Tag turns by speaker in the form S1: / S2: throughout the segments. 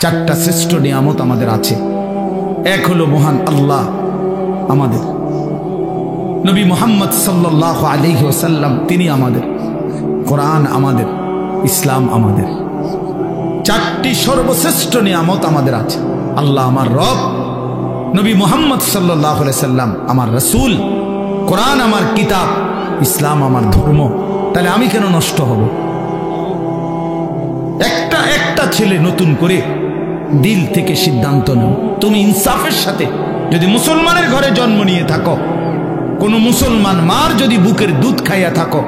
S1: চারটা শ্রেষ্ঠ নিয়ামত আমাদের আছে। এক হলো মহান আল্লাহ আমাদের, নবী মুহাম্মদ সাল্লাল্লাহু আলাইহি ওয়াসাল্লাম তিনি আমাদের, কোরআন আমাদের, ইসলাম আমাদের। চারটি সর্বশ্রেষ্ঠ নিয়ামত আমাদের আছে। আল্লাহ আমার রব, নবী মুহাম্মদ সাল্লাল্লাহু আলাইহি ওয়াসাল্লাম আমার রাসূল, কোরআন আমার কিতাব, ইসলাম আমার ধর্ম। তাহলে আমি কেন নষ্ট হব? একটা একটা ছেলে নতুন করে দিল থেকে সিদ্ধান্ত নাও। তুমি ইনসাফের সাথে যদি মুসলমানের ঘরে জন্ম নিয়ে থাকো, কোন মুসলমান মার যদি বুকের দুধ খাইয়া থাকো,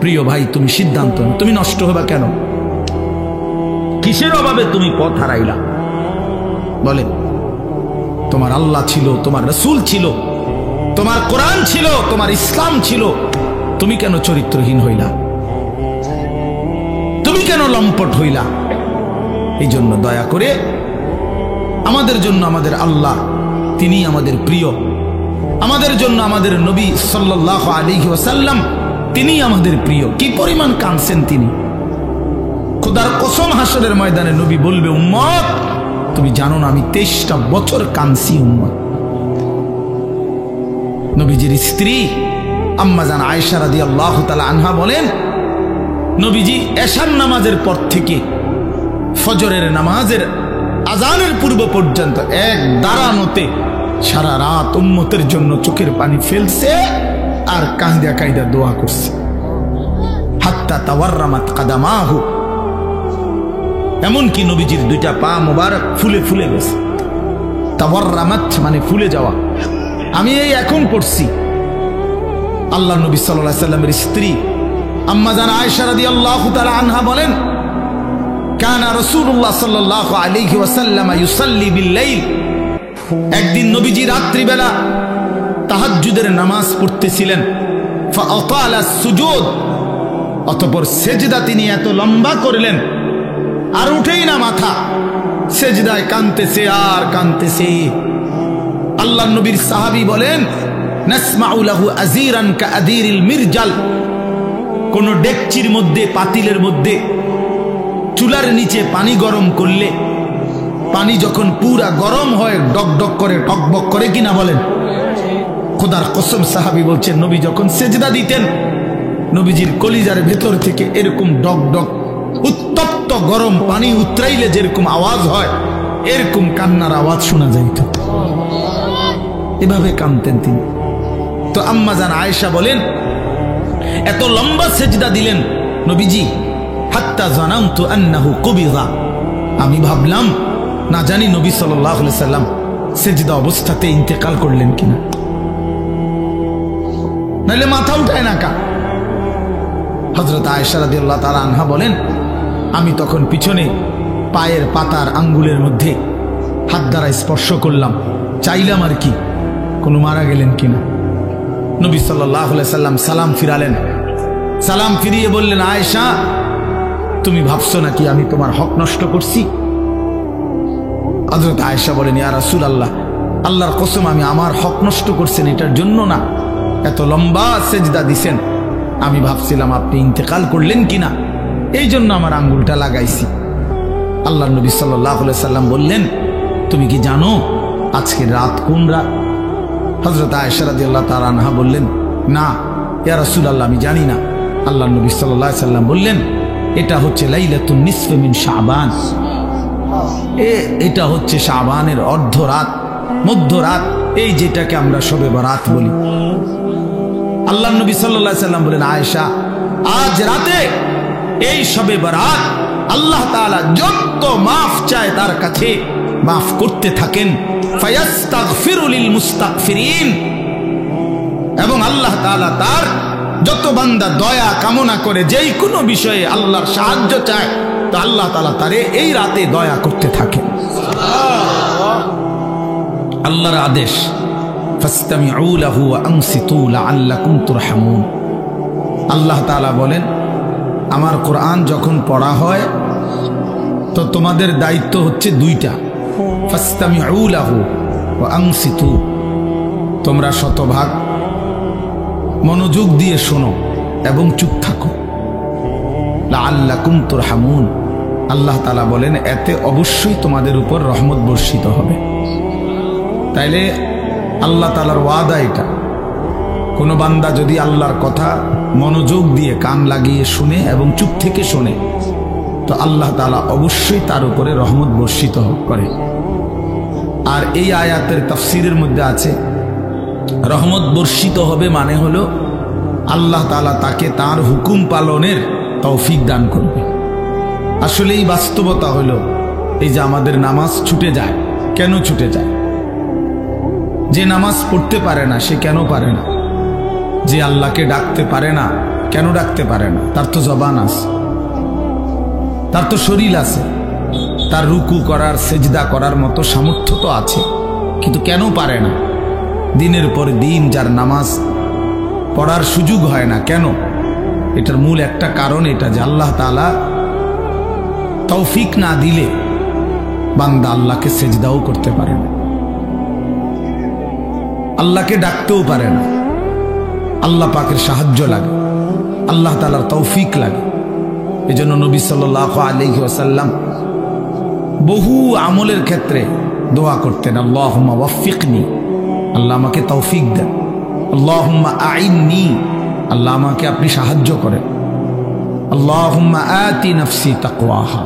S1: প্রিয় ভাই তুমি সিদ্ধান্ত নাও, তুমি নষ্ট হবা কেন? কিসের অভাবে তুমি পথ হারাইলা? বলে তোমার আল্লাহ ছিল, তোমার রাসূল ছিল, তোমার কোরআন ছিল, তোমার ইসলাম ছিল, তুমি কেন চরিত্রহীন হইলা? তুমি কেন লম্পট হইলা? এই জন্য দয়া করে আমাদের জন্য আমাদের আল্লাহ তিনি আমাদের প্রিয়, আমাদের জন্য আমাদের নবী সাল্লাল্লাহু আলাইহি ওয়াসাল্লাম তিনি আমাদের প্রিয়। কি পরিমাণ কাঁদছেন তিনি, খোদার কসম হাসরের ময়দানে নবী বলবে, উম্মত তুমি জানো না আমি 23টা বছর কাঁদছি। উম্মত নবীজির স্ত্রী আম্মা জান আয়েশা রাদিয়াল্লাহু তাআলা আনহা বলেন, নবীজি এশার নামাজের পর থেকে ফজরের নামাজের আজানের পূর্ব পর্যন্ত এক দাঁড়ানোতে সারা রাত উম্মতের জন্য চোখের পানি ফেলছে আর কাঁদা কাঁদা দোয়া করছে। হাত্তা তাওয়াররামাত কাদামাহু, এমনকি নবীজির দুইটা পা মোবারক ফুলে ফুলে গেছে। তাওয়াররামাত মানে ফুলে যাওয়া। আমি এই এখন পড়ছি। আল্লাহ নবী সাল্লাল্লাহু আলাইহি সাল্লামের স্ত্রী আম্মা জান আয়েশা রাদিয়াল্লাহু তাআলা আনহা বলেন, কানা রাসূলুল্লাহ সাল্লাল্লাহু আলাইহি ওয়াসাল্লাম ইউসাল্লি বিল-লাইল, একদিন নবীজি রাত্রিবেলা তাহাজ্জুদের নামাজ পড়তেছিলেন। ফাআতালা সুজুদ, অতঃপর সেজদা তিনি এত লম্বা করলেন আর উঠেই না মাথা, সেজদায় কাঁদতেছে আর কাঁদতেছে। আল্লাহর নবীর সাহাবী বলেন, নাসমাউ লাহু আযীরান কাআযীরিল মিরজাল, কোন ডেকচির মধ্যে পাতিলের মধ্যে চুলার নিচে পানি গরম করলে পানি যখন পুরা গরম হয় ডকডক করে টকবক করে কিনা বলেন? খোদার কসম সাহাবী বলছেন, নবী যখন সেজদা দিতেন নবীজির কলিজার ভেতর থেকে এরকম ডকডক উত্তপ্ত গরম পানি উতরাইলে যেরকম আওয়াজ হয় এরকম কান্নার আওয়াজ শোনা যাইত। এভাবে কাঁদতেন তিনি। তো আম্মা জান আয়েশা বলেন, এত লম্বা সেজদা দিলেন নবীজি, হাত্তা জানামতু আন্নাহু কুবিযা, আমি ভাবলাম না জানি নবী সাল্লাল্লাহু আলাইহি সাল্লাম সেজদা অবস্থাতে ইন্তেকাল করলেন কিনা, নাইলে মাথা উঠায় না কা। হযরত আয়েশা রাদিয়াল্লাহু তাআলা আনহা বলেন, আমি তখন পিছনে পায়ের পাতার আঙ্গুলের মধ্যে হাত দ্বারা স্পর্শ করলাম, চাইলাম আর কি কোনো মারা গেলেন কিনা। নবী সাল্লাল্লাহু আলাইহি সাল্লাম সালাম ফিরালেন, সালাম ফিরিয়ে বললেন, আয়েশা তুমি ভাবছো নাকি আমি তোমার হক নষ্ট করছি? হযরত আয়েশা বলেন, ইয়া রাসূলুল্লাহ, আল্লাহর কসম আমি আমার হক নষ্ট করছেন এটার জন্য না, এত লম্বা সেজদা দিছেন, আমি ভাবছিলাম আপনি ইন্তেকাল করলেন কিনা, এই জন্য আমার আঙ্গুলটা লাগাইছি। আল্লাহর নবী সাল্লাল্লাহু আলাইহি সাল্লাম বললেন, তুমি কি জানো আজকে রাত কোন রাত? হযরত আয়েশা রাদিয়াল্লাহু তাআলা আনহা বললেন, না ইয়া রাসূলুল্লাহ আমি জানি না। আল্লাহর নবী সাল্লাল্লাহু আলাইহি সাল্লাম বললেন, এটা হচ্ছে লাইলাতুন নিসফি মিন শাবান, এটা হচ্ছে শাবানের অর্ধরাত, মধ্যরাত, এই যেটাকে আমরা শবে বরাত বলি। আল্লাহর নবী সাল্লাল্লাহু আলাইহি সাল্লাম বলেন, আয়েশা আজ রাতে এই শবে বরাত আল্লাহ তাআলা যত মাফ চায় তার কাছে মাফ করতে থাকেন, ফায়াস্তাগফিরু লিল মুস্তাগফিরিন, এবং আল্লাহ তাআলা তার যত বান্দা দয়া কামনা করে যেই কোনো বিষয়ে আল্লাহর সাহায্য চায় তো আল্লাহ তাআলা তারে এই রাতে দয়া করতে থাকেন। আল্লাহর আদেশ, ফাসতামিউ লাহু ওয়া আনসিতু লাআল্লাকুম তুরহামুন। আল্লাহ তাআলা বলেন, আমার কোরআন যখন পড়া হয় তো তোমাদের দায়িত্ব হচ্ছে দুইটা, ফাসতামিউ লাহু ওয়া আনসিতু, তোমরা শতভাগ মনোযোগ দিয়ে শোনো এবং চুপ থাকো, লাআল্লাকুম তুরহামুন, আল্লাহ তাআলা বলেন এতে অবশ্যই তোমাদের উপর রহমত বর্ষিত হবে। তাইলে আল্লাহ তাআলার ওয়াদা এটা, কোনো বান্দা যদি আল্লাহর কথা মনোযোগ দিয়ে কান লাগিয়ে শুনে এবং চুপ থেকে শোনে, তো আল্লাহ তাআলা অবশ্যই তার উপরে রহমত বর্ষিত করে। আর এই আয়াতের তাফসীরের মধ্যে আছে রহমত বর্ষিত হবে মানে হলো আল্লাহ তাআলা তাকে তার হুকুম পালনের তৌফিক দান করবে। আসলে এই বাস্তবতা হলো এই যে আমাদের নামাজ ছুটে যায়। কেন ছুটে যায়? যে নামাজ পড়তে পারে না সে কেন পারে না? যে আল্লাহকে ডাকতে পারে না কেন ডাকতে পারে না? তার তো জবান আছে, তার তো শরীর আছে, তার রুকু করার সেজদা করার মতো সামর্থ্য তো আছে, কিন্তু কেন পারে না? দিনের পর দিন যার নামাজ পড়ার সুযোগ হয় না, কেন? এটার মূল একটা কারণ এটা যে আল্লাহ তাআলা তৌফিক না দিলে বান্দা আল্লাহকে সেজদাও করতে পারে না, আল্লাহকে ডাকতেও পারে না। আল্লাহ পাকের সাহায্য লাগে, আল্লাহ তাআলার তৌফিক লাগে। এজন্য নবী সাল্লাল্লাহু আলাইহি ওয়াসাল্লাম বহু আমলের ক্ষেত্রে দোয়া করতেন, আল্লাহুম্মা ওয়াফফিকনি, আল্লাহ আমাকে তৌফিক দেন। আল্লাহুম্মা আইননি, আল্লাহ আমাকে আপনি সাহায্য করেন। আল্লাহুম্মা আতি নাফসি তাকওয়াহা,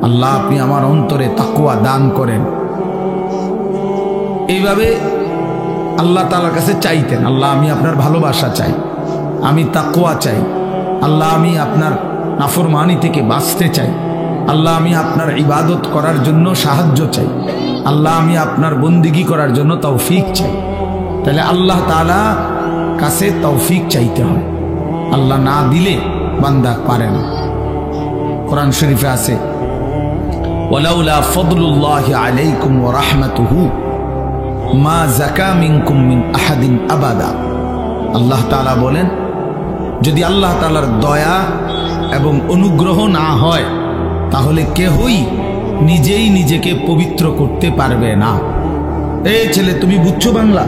S1: আল্লাহ আপনি আমার অন্তরে তাকওয়া দান করেন। এইভাবে আল্লাহ তাআলার কাছে চাইতেন, আল্লাহ আমি আপনার ভালোবাসা চাই, আমি তাকওয়া চাই, আল্লাহ আমি আপনার নাফরমানি থেকে বাঁচতে চাই, আল্লাহ আমি আপনার ইবাদত করার জন্য সাহায্য চাই, আল্লাহ আমি আপনার বন্দিগি করার জন্য তৌফিক চাই। তাহলে আল্লাহ তাআলা কাছে তৌফিক চাইতে হয়, আল্লাহ না দিলে বান্দা পারে না। কোরআন শরীফে আছে ওয়ালাউলা ফাদলুল্লাহি আলাইকুম ওয়া রাহমাতুহু মা যাকা মিনকুম মিন আহাদিন আবাদা। আল্লাহ তাআলা বলেন যদি আল্লাহ তাআলার দয়া এবং অনুগ্রহ না হয় তাহলে কেহই নিজেই নিজেকে পবিত্র করতে পারবে না। এই ছেলে তুমি বুঝছো বাংলা?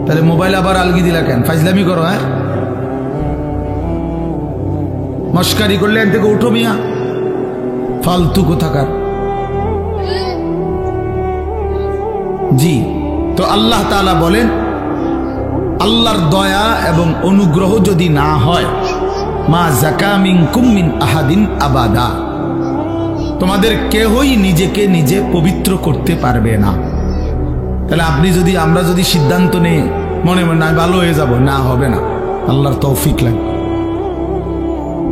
S1: তাহলে মোবাইল আবার আলগি দিলা কেন? ফাইজলামি করো? হ্যাঁ, মস্কারি করলে এর থেকে উঠো মিয়া, ফালতু কোথাকার। জি, তো আল্লাহ তাআলা বলেন আল্লাহর দয়া এবং অনুগ্রহ যদি না হয় মা যাকা মিনকুম মিন আহাদিন আবাদা, তোমাদের কেহই নিজেকে নিজে পবিত্র করতে পারবে না। তাহলে আপনি যদি আমরা যদি সিদ্ধান্ত নেই মনে মনে না ভালো হয়ে যাব, না হবে না। আল্লাহর তৌফিক লাগবে,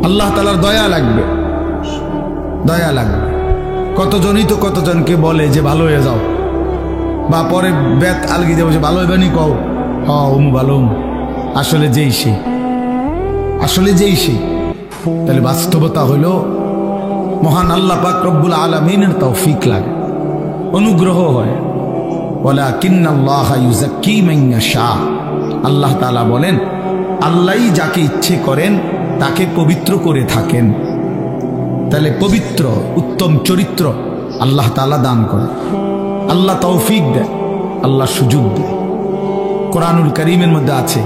S1: আল্লাহ তাআলার দয়া লাগবে, দয়া লাগবে। কতজনই তো কতজনকে বলে যে ভালো হয়ে যাও, বা পরে বেত আলগি দেবো যে ভালো হইবে নি, কও হম ভালো, আসলে যেই সে, আসলে যেই সে। তাহলে বাস্তবতা হইল মহান আল্লাহ পাক রব্বুল আলামিনের তৌফিক লাগে, অনুগ্রহ হয়। ওয়ালাকিন্নাল্লাহা ইউযাক্কি মান ইয়াশা, আল্লাহ তাআলা বলেন আল্লাহই যাকে ইচ্ছে করেন তাকে পবিত্র করে থাকেন। তাহলে পবিত্র উত্তম চরিত্র আল্লাহ তাআলা দান করেন, আল্লাহ তৌফিক দেয়, আল্লাহ সুযোগ দেয়। কোরআনুল কারীমের মধ্যে আছে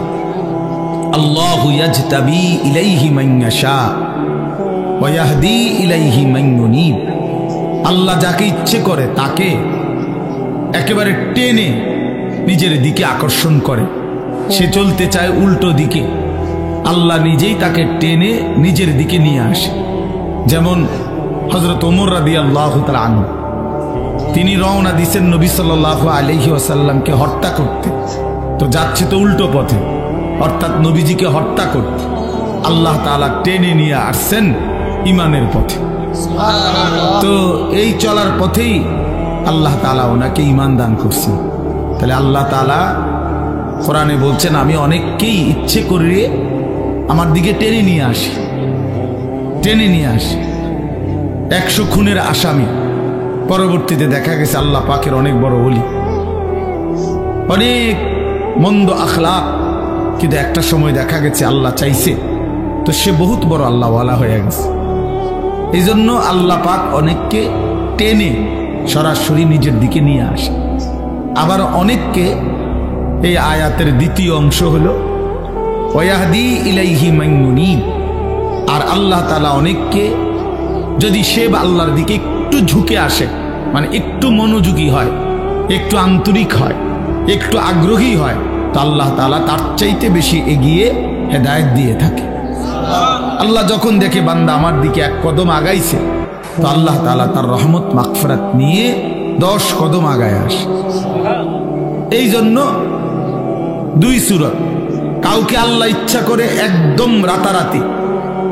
S1: আল্লাহু ইয়াজতাবি ইলাইহি মান ইয়াশা ওয়া ইয়াহদি ইলাইহি মান ইউনীব। আল্লাহ যাকে ইচ্ছে করে তাকে একেবারে টেনে নিজের দিকে আকর্ষণ করে। সে চলতে চায় উল্টো দিকে, আল্লাহ নিজেই তাকে টেনে নিজের দিকে নিয়ে আসে। যেমন হযরত ওমর রাদিয়াল্লাহু তাআলা আনহু, তিনি রওনা দিয়েছেন নবী সাল্লাল্লাহু আলাইহি ওয়াসাল্লামকে হত্যা করতে। তো যাচ্ছে তো উল্টো পথে, অর্থাৎ নবীজিকে হত্যা করতে। আল্লাহ তাআলা টেনে নিয়ে আসছেন ইমানের পথে। তো এই চলার পথেই আল্লাহ তাআলা ওনাকে ঈমান দান করছেন। তাহলে আল্লাহ তাআলা কোরআনে বলছেন আমি অনেককেই ইচ্ছে করে আমার দিকে টেনে নিয়ে আসি, টেনে নিয়ে আসি। 100 খুনের আসামি, পরবর্তীতে দেখা গেছে আল্লাহ পাকের অনেক বড় ওলি, অনেক মন্দ আখলাক, কিন্তু একটা সময় দেখা গেছে আল্লাহ চাইছে তো সে বহুত বড় আল্লাহওয়ালা হয়ে গেছে। এই জন্য আল্লাহ পাক অনেককে টেনে সরাসরি নিজের দিকে নিয়ে আসে। আবার অনেককে, এই আয়াতের দ্বিতীয় অংশ হলো ওয়াহদি ইলাইহি মান ইউনীব, আর আল্লাহ তাআলা অনেককে যদি সে আল্লাহর দিকে একটু ঝুঁকে আসে, মানে একটু মনোযোগী হয়, একটু আন্তরিক হয়, একটু আগ্রহী হয়, তো আল্লাহ তাআলা তার চাইতে বেশি এগিয়ে হেদায়েত দিয়ে থাকে। আল্লাহ যখন দেখে বান্দা আমার দিকে এক কদম আগাইছে, তো আল্লাহ তাআলা তার রহমত মাগফিরাত নিয়ে 10 কদম আগায় আসে। এই জন্য 2 সূরত, কাউকে আল্লাহ ইচ্ছা করে একদম রাতারাতি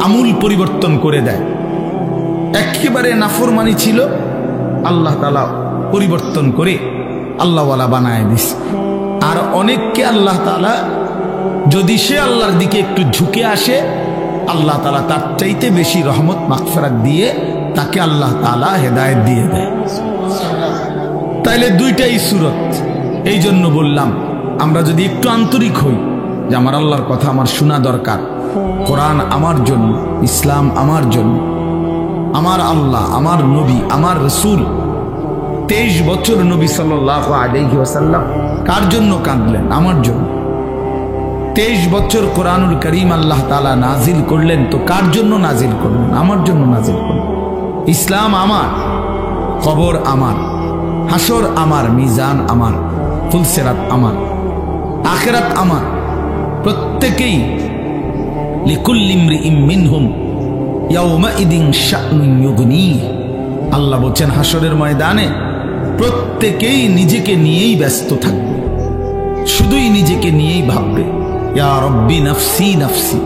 S1: আমূল পরিবর্তন করে দেয়। একেবারে নাফরমানি ছিল, আল্লাহ তাআলা পরিবর্তন করে আল্লাহওয়ালা বানায় দিস। আর অনেককে আল্লাহ তাআলা যদি সে আল্লাহর দিকে একটু ঝুঁকে আসে, আল্লাহ তাআলা তার চাইতে বেশি রহমত মাগফিরাত দিয়ে তাকে আল্লাহ তাআলা হেদায়েত দিয়ে দেয়। তাইলে 2টাই সূরত। এই জন্য বললাম, আমরা যদি একটু আন্তরিক হই যে আমার আল্লাহর কথা আমার শোনা দরকার, কোরআন আমার জন্য, ইসলাম আমার জন্য, আমার আল্লাহ, আমার নবী, আমার রসুল। 23 বছর নবী সাল্লাল্লাহু আলাইহি ওয়াসাল্লাম কার জন্য কাঁদলেন? আমার জন্য। 23 বছর কোরআনুল কারীম আল্লাহ তাআলা নাজিল করলেন, তো কার জন্য নাজিল করলেন? আমার জন্য নাজিল করলেন। ইসলাম আমার, কবর আমার, হাসর আমার, মিজান আমার, ফুলসিরাত আমার, আখিরাত আমার। প্রত্যেকেই লিকুল্লি ইমরিইম মিনহুম ইয়াউমাইদিন শা'নুন ইউগনিহি। আল্লাহ বলেন হাসরের ময়দানে প্রত্যেকেই নিজেকে নিয়েই ব্যস্ত থাকবে, শুধুই নিজেকে নিয়েই ভাববে, ইয়া রব্বি নাফসি নাফসি,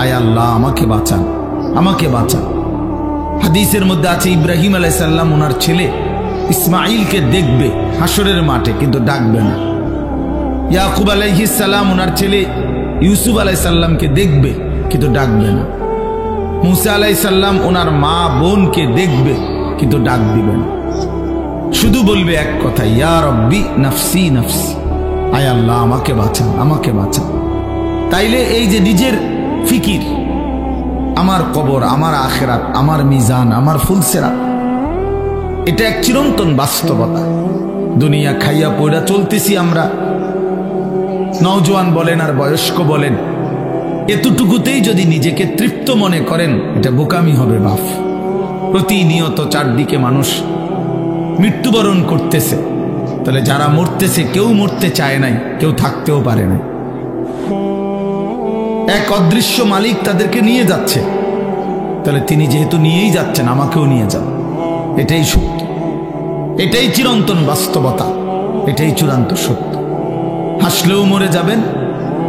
S1: আয় আল্লাহ আমাকে বাঁচান, আমাকে বাঁচান। হাদিসের মধ্যে আছে ইব্রাহিম আলাইহিস সালাম ওনার ছেলে ইসমাঈলকে দেখবে হাসরের মাঠে, কিন্তু ডাকবে না। ইয়াকুব আলাইহিস সালাম ওনার ছেলে ইউসুফ আলাইহিস সালামকে দেখবে, কিন্তু ডাকবে না। মুসা আলাইহিস সালাম ওনার মা বোনকে দেখবে, কিন্তু ডাক দিবে না। শুধু বলবে এক কথা, ইয়া রব্বি নাফসি নাফসি, আয় আল্লাহ আমাকে বাঁচান, আমাকে বাঁচান। তাইলে এই যে নিজের ফিকির, আমার কবর, আমার আখিরাত, আমার মিজান, আমার ফুলসিরাত, এটা এক চিরন্তন বাস্তবতা। দুনিয়া খাইয়া পয়রা চলতেছি আমরা, নওজোয়ান বলেন আর বয়স্ক বলেন, এতটুকুতেই যদি নিজেকে তৃপ্ত মনে করেন, এটা বোকামি হবে বাপ। প্রতিনিয়ত চারদিকে মানুষ মৃত্যুবরণ করতেছে, তাহলে যারা মরতেছে কেউ মরতে চায় নাই, কেউ থাকতেও পারে না। এক অদৃশ্য মালিক তাদেরকে নিয়ে যাচ্ছে, তাহলে তিনি যেহেতু নিয়েই যাচ্ছেন, আমাকেও নিয়ে যান। এটাই সত্য, এটাই চিরন্তন বাস্তবতা, এটাই চূড়ান্ত সত্য। হাসলেও মরে যাবেন,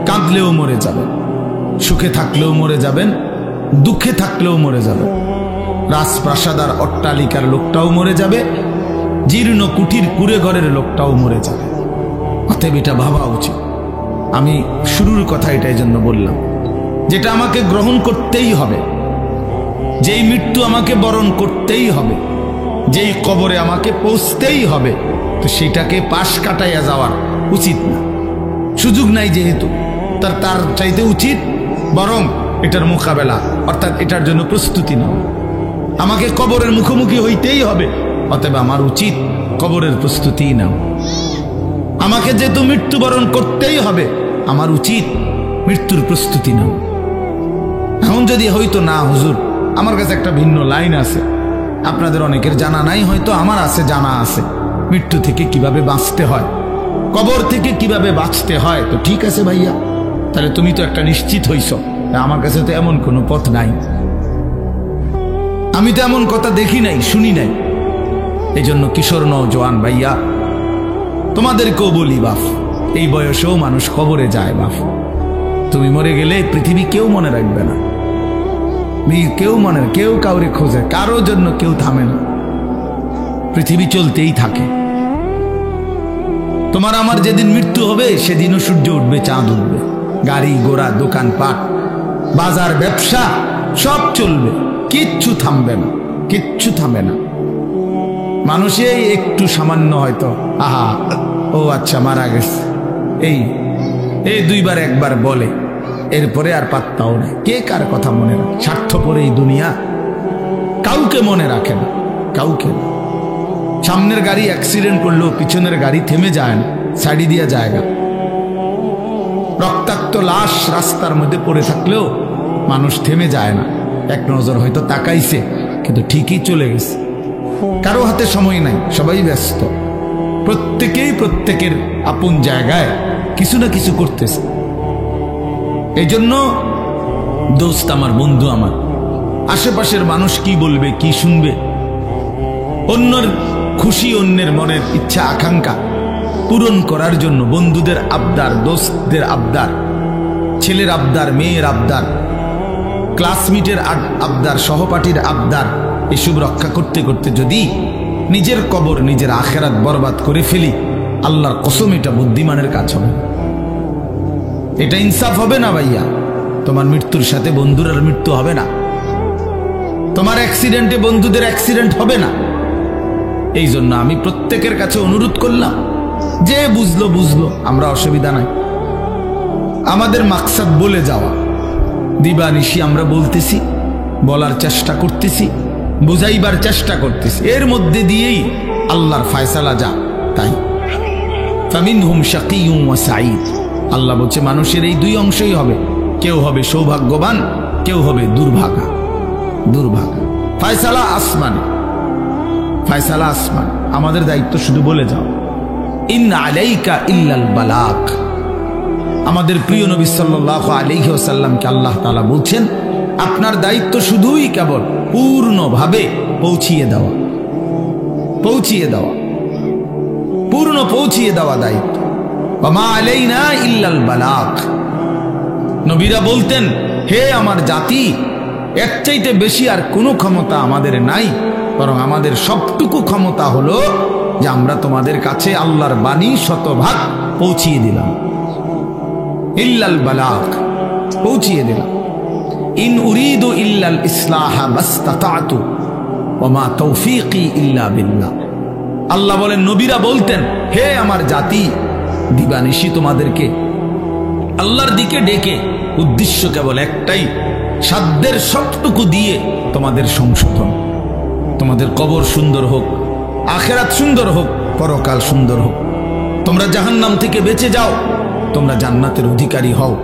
S1: কাঁদলেও মরে যাবেন, সুখে থাকলেও মরে যাবেন, দুঃখে থাকলেও মরে যাবেন। রাজপ্রাসাদ আর অট্টালিকার লোকটাও মরে যাবে, জীর্ণ কুঠির কুড়ে ঘরের লোকটাও মরে যাবে। অতএব এটা ভাবা উচিত। আমি শুরুর কথা এটাই জন্য বললাম, যেটা আমাকে গ্রহণ করতেই হবে, যেই মৃত্যু আমাকে বরণ করতেই হবে, যেই কবরে আমাকে পৌঁছতেই হবে, তো সেটাকে পাশ কাটাইয়া যাওয়ার উচিত না। সুযোগ নাই যেহেতু, তার চাইতে উচিত বরং এটার মোকাবেলা, অর্থাৎ এটার জন্য প্রস্তুতি নাও। আমাকে কবরের মুখোমুখি হইতেই হবে, অতএব আমার উচিত কবরের প্রস্তুতি নাও। আমাকে যেহেতু মৃত্যুবরণ করতেই হবে, আমার উচিত মৃত্যুর প্রস্তুতি নাও। এখন যদি হয়তো না হুজুর, আমার কাছে একটা ভিন্ন লাইন আছে, আপনাদের অনেকের জানা নাই, হয়তো আমার আছে, জানা আছে, মৃত্যু থেকে কিভাবে বাঁচতে হয়, কবর থেকে কিভাবে বাঁচতে হয়। তো ঠিক আছে ভাইয়া, তাহলে তুমি তো একটা নিশ্চিত হইছ, আমার কাছে তো এমন কোনো পথ নাই, আমি তো এমন কথা দেখি নাই, শুনি নাই। এই জন্য কিশোর নওজোয়ান ভাইয়া, তোমাদেরকেও বলি বাপ, এই বয়সেও মানুষ কবরে যায় বাপ। তুমি মরে গেলে পৃথিবী কেউ মনে রাখবে না, কেউ কাউরে খোঁজে, কারো জন্য কেউ থামে না, পৃথিবী চলতেই থাকে। তোমার আমার যেদিন মৃত্যু হবে, সেদিনও সূর্য উঠবে, চাঁদ উঠবে, গাড়ি ঘোড়া, দোকানপাট, বাজার, ব্যবসা সব চলবে, কিচ্ছু থামবে না, কিচ্ছু থামবে না। মানুষে একটু সামান্য হয়তো আহা ও আচ্ছা মারা গেছে, এই 2বার 1বার বলে, এরপরে আর পাত্তাও নেই। কে কার কথা মনে রাখে? স্বার্থপর এই দুনিয়া, কাউকে মনে রাখে না, কাউকে। সামনের গাড়ি অ্যাক্সিডেন্ট করলেও পিছনের গাড়ি থেমে যায় না, সাইডি দিয়া জায়গা। রক্তাক্ত লাশ রাস্তার মধ্যে পড়ে থাকলেও মানুষ থেমে যায় না, এক নজর হয়তো তাকাইছে, কিন্তু ঠিকই চলে গেছে। কারো হাতে সময় নাই, সবাই ব্যস্ত, প্রত্যেকেই প্রত্যেকের আপন জায়গায় কিছু না কিছু করতেছে। এই জন্য দোস্ত আমার, বন্ধু আমার, আশেপাশের মানুষ কি বলবে, কি শুনবে, অন্যের খুশি, অন্যের মনের ইচ্ছা আকাঙ্ক্ষা পূরণ করার জন্য বন্ধুদের আবদার, দোস্তদের আবদার, ছেলের আবদার, মেয়ের আবদার, ক্লাসমেটের আবদার, সহপাঠীর আবদার, এসব রক্ষা করতে করতে যদি নিজের কবর, নিজের আখেরাত বরবাদ করে ফেলি, আল্লাহর কসম এটা বুদ্ধিমানের কাজ হবে, এটা ইনসাফ হবে না ভাইয়া। তোমার মৃত্যুর সাথে বন্ধুর আর মৃত্যু হবে না, তোমার অ্যাক্সিডেন্টে বন্ধুদের অ্যাক্সিডেন্ট হবে না। এই জন্য আমি প্রত্যেকের কাছে অনুরোধ করলাম, যে বুঝলো বুঝলো, আমরা অসুবিধা নাই। আমাদের মাকসাদ বলে যাওয়া, দিবানিশি আমরা বলতেছি, বলার চেষ্টা করতেছি, বুঝাইবার চেষ্টা করতেছি, এর মধ্যে দিয়েই আল্লাহর ফায়সালা যা তাই। ফামিনহুম শাকিয়্যুন ওয়া সাঈদ, আল্লাহ বলছে মানুষের এই দুই অংশই হবে, কেউ হবে সৌভাগ্যবান, কেউ হবে দুর্ভাগা। দুর্ভাগা ফায়সালা আসমান, ফায়সালা আসমান। আমাদের দায়িত্ব শুধু বলে যাও, ইন আলাইকা ইল্লাল বালাগ। আমাদের প্রিয় নবী সাল্লাল্লাহু আলাইহি ওয়াসাল্লামকে আল্লাহ তাআলা বলছেন, আপনার দায়িত্ব শুধুই কেবল পূর্ণভাবে পৌঁছিয়ে দেওয়া, পৌঁছিয়ে দেওয়া, পূর্ণ পৌঁছিয়ে দেওয়া দায়িত্ব। ওয়া মা আলাইনা ইল্লাল বালাগ। নবীরা বলতেন, হে আমার জাতি, এর চাইতে বেশি আর কোনো ক্ষমতা আমাদের নাই, বরং আমাদের সবটুকু ক্ষমতা হলো যে আমরা তোমাদের কাছে আল্লাহর বাণী শতভাগ পৌঁছিয়ে দিলাম। ইল্লাল বালাগ, পৌঁছিয়ে দিলাম। ইন উরিদু ইল্লাল ইসলাহা মাসতাতাতু ওয়া মা তৌফীকি ইল্লা বিল্লাহ। আল্লাহ বলেন, নবীরা বলতেন, হে আমার জাতি, দিবানিশি তোমাদেরকে আল্লাহর দিকে ডেকে উদ্দেশ্য কেবল একটাই, সাধ্যের সবটুকু দিয়ে তোমাদের সংশোধন, তোমাদের কবর সুন্দর হোক, আখেরাত সুন্দর হোক, পরকাল সুন্দর হোক, তোমরা জাহান্নাম থেকে বেঁচে যাও, তোমরা জান্নাতের অধিকারী হও।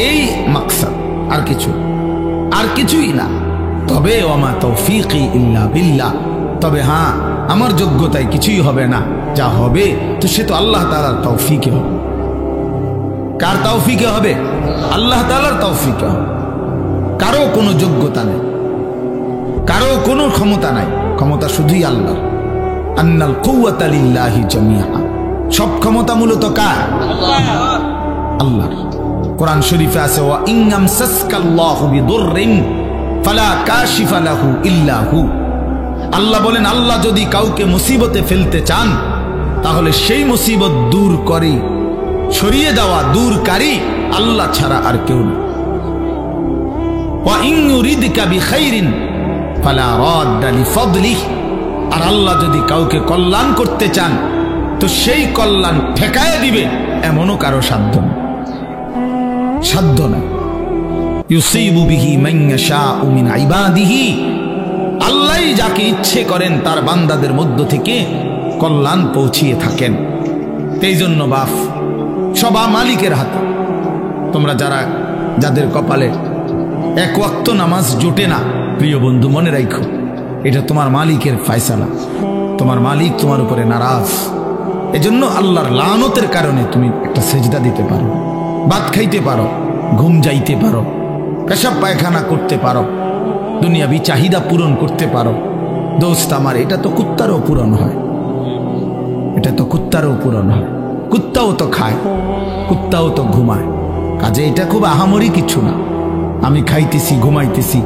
S1: এই মাকসাদ, আর কিছুই না। তবে ওয়ামা তৌফীকি ইল্লা বিল্লাহ, তবে হ্যাঁ, আমার যোগ্যতায় কিছুই হবে না, যা হবে তো সে তো আল্লাহ তাআলার তৌফিকে হবে। কার তৌফিকে হবে? আল্লাহ তাআলার তৌফিকে হবে। কারো কোনো যোগ্যতা নেই, কারো কোনো ক্ষমতা নাই, ক্ষমতা শুধুই আল্লাহ। আন্নাল কুওয়াতা লিল্লাহি জামিআ, সব ক্ষমতা মূলত কার? আল্লাহর। কোরআন শরীফে আছে, ওয়া ইন আমসাসকাল্লাহু বিদুররিন ফালা কাশিফা লাহু ইল্লা হু। আল্লাহ বলেন, আল্লাহ যদি কাউকে মুসিবতে ফেলতে চান, তাহলে সেই মুসিবত দূর করে, সরিয়ে দেওয়া, দূরকারী আল্লাহ ছাড়া আর কেউ না। ওয়া ইন ইউরিদকা বিখাইরিন ফালা রাদ্দা লিফাদলিহি, আর আল্লাহ যদি কাউকে কল্যাণ করতে চান, তো সেই কল্যাণ ঠেকায় দিবে এমনও কারো সাধ্য নেই, সাধ্য নাই। ইউসিবু বিহি মান ইয়াশাউ মিন ইবাদিহি, আল্লাহই যাকে ইচ্ছে করেন তার বান্দাদের মধ্য থেকে কল্যাণ পৌঁছিয়ে থাকেন। এই জন্য বাপ, সবা মালিকের হাতে। তোমরা যাদের কপালে এক ওয়াক্ত নামাজ জোটে না, প্রিয় বন্ধু, মনে রাখো, এটা তোমার মালিকের ফায়সালা। তোমার মালিক তোমার উপরে নারাজ। এজন্য আল্লাহর লানতের কারণে তুমি একটা সেজদা দিতে পারো, ভাত খাইতে পারো, ঘুম যাইতে পারো, পেশাব পায়খানা করতে পারো, দুনিয়াবি চাহিদা পূরণ করতে পারো। দোস্ত আমার, এটা তো কুত্তারও পূরণ হয়, এটা তো কুত্তারও পূরণ হয়। কুত্তাও তো খায়, কুত্তাও তো ঘুমায়, কাজে এটা খুব আহামরি কিছু না। আমি খাইতেছি, ঘুমাইতেছি,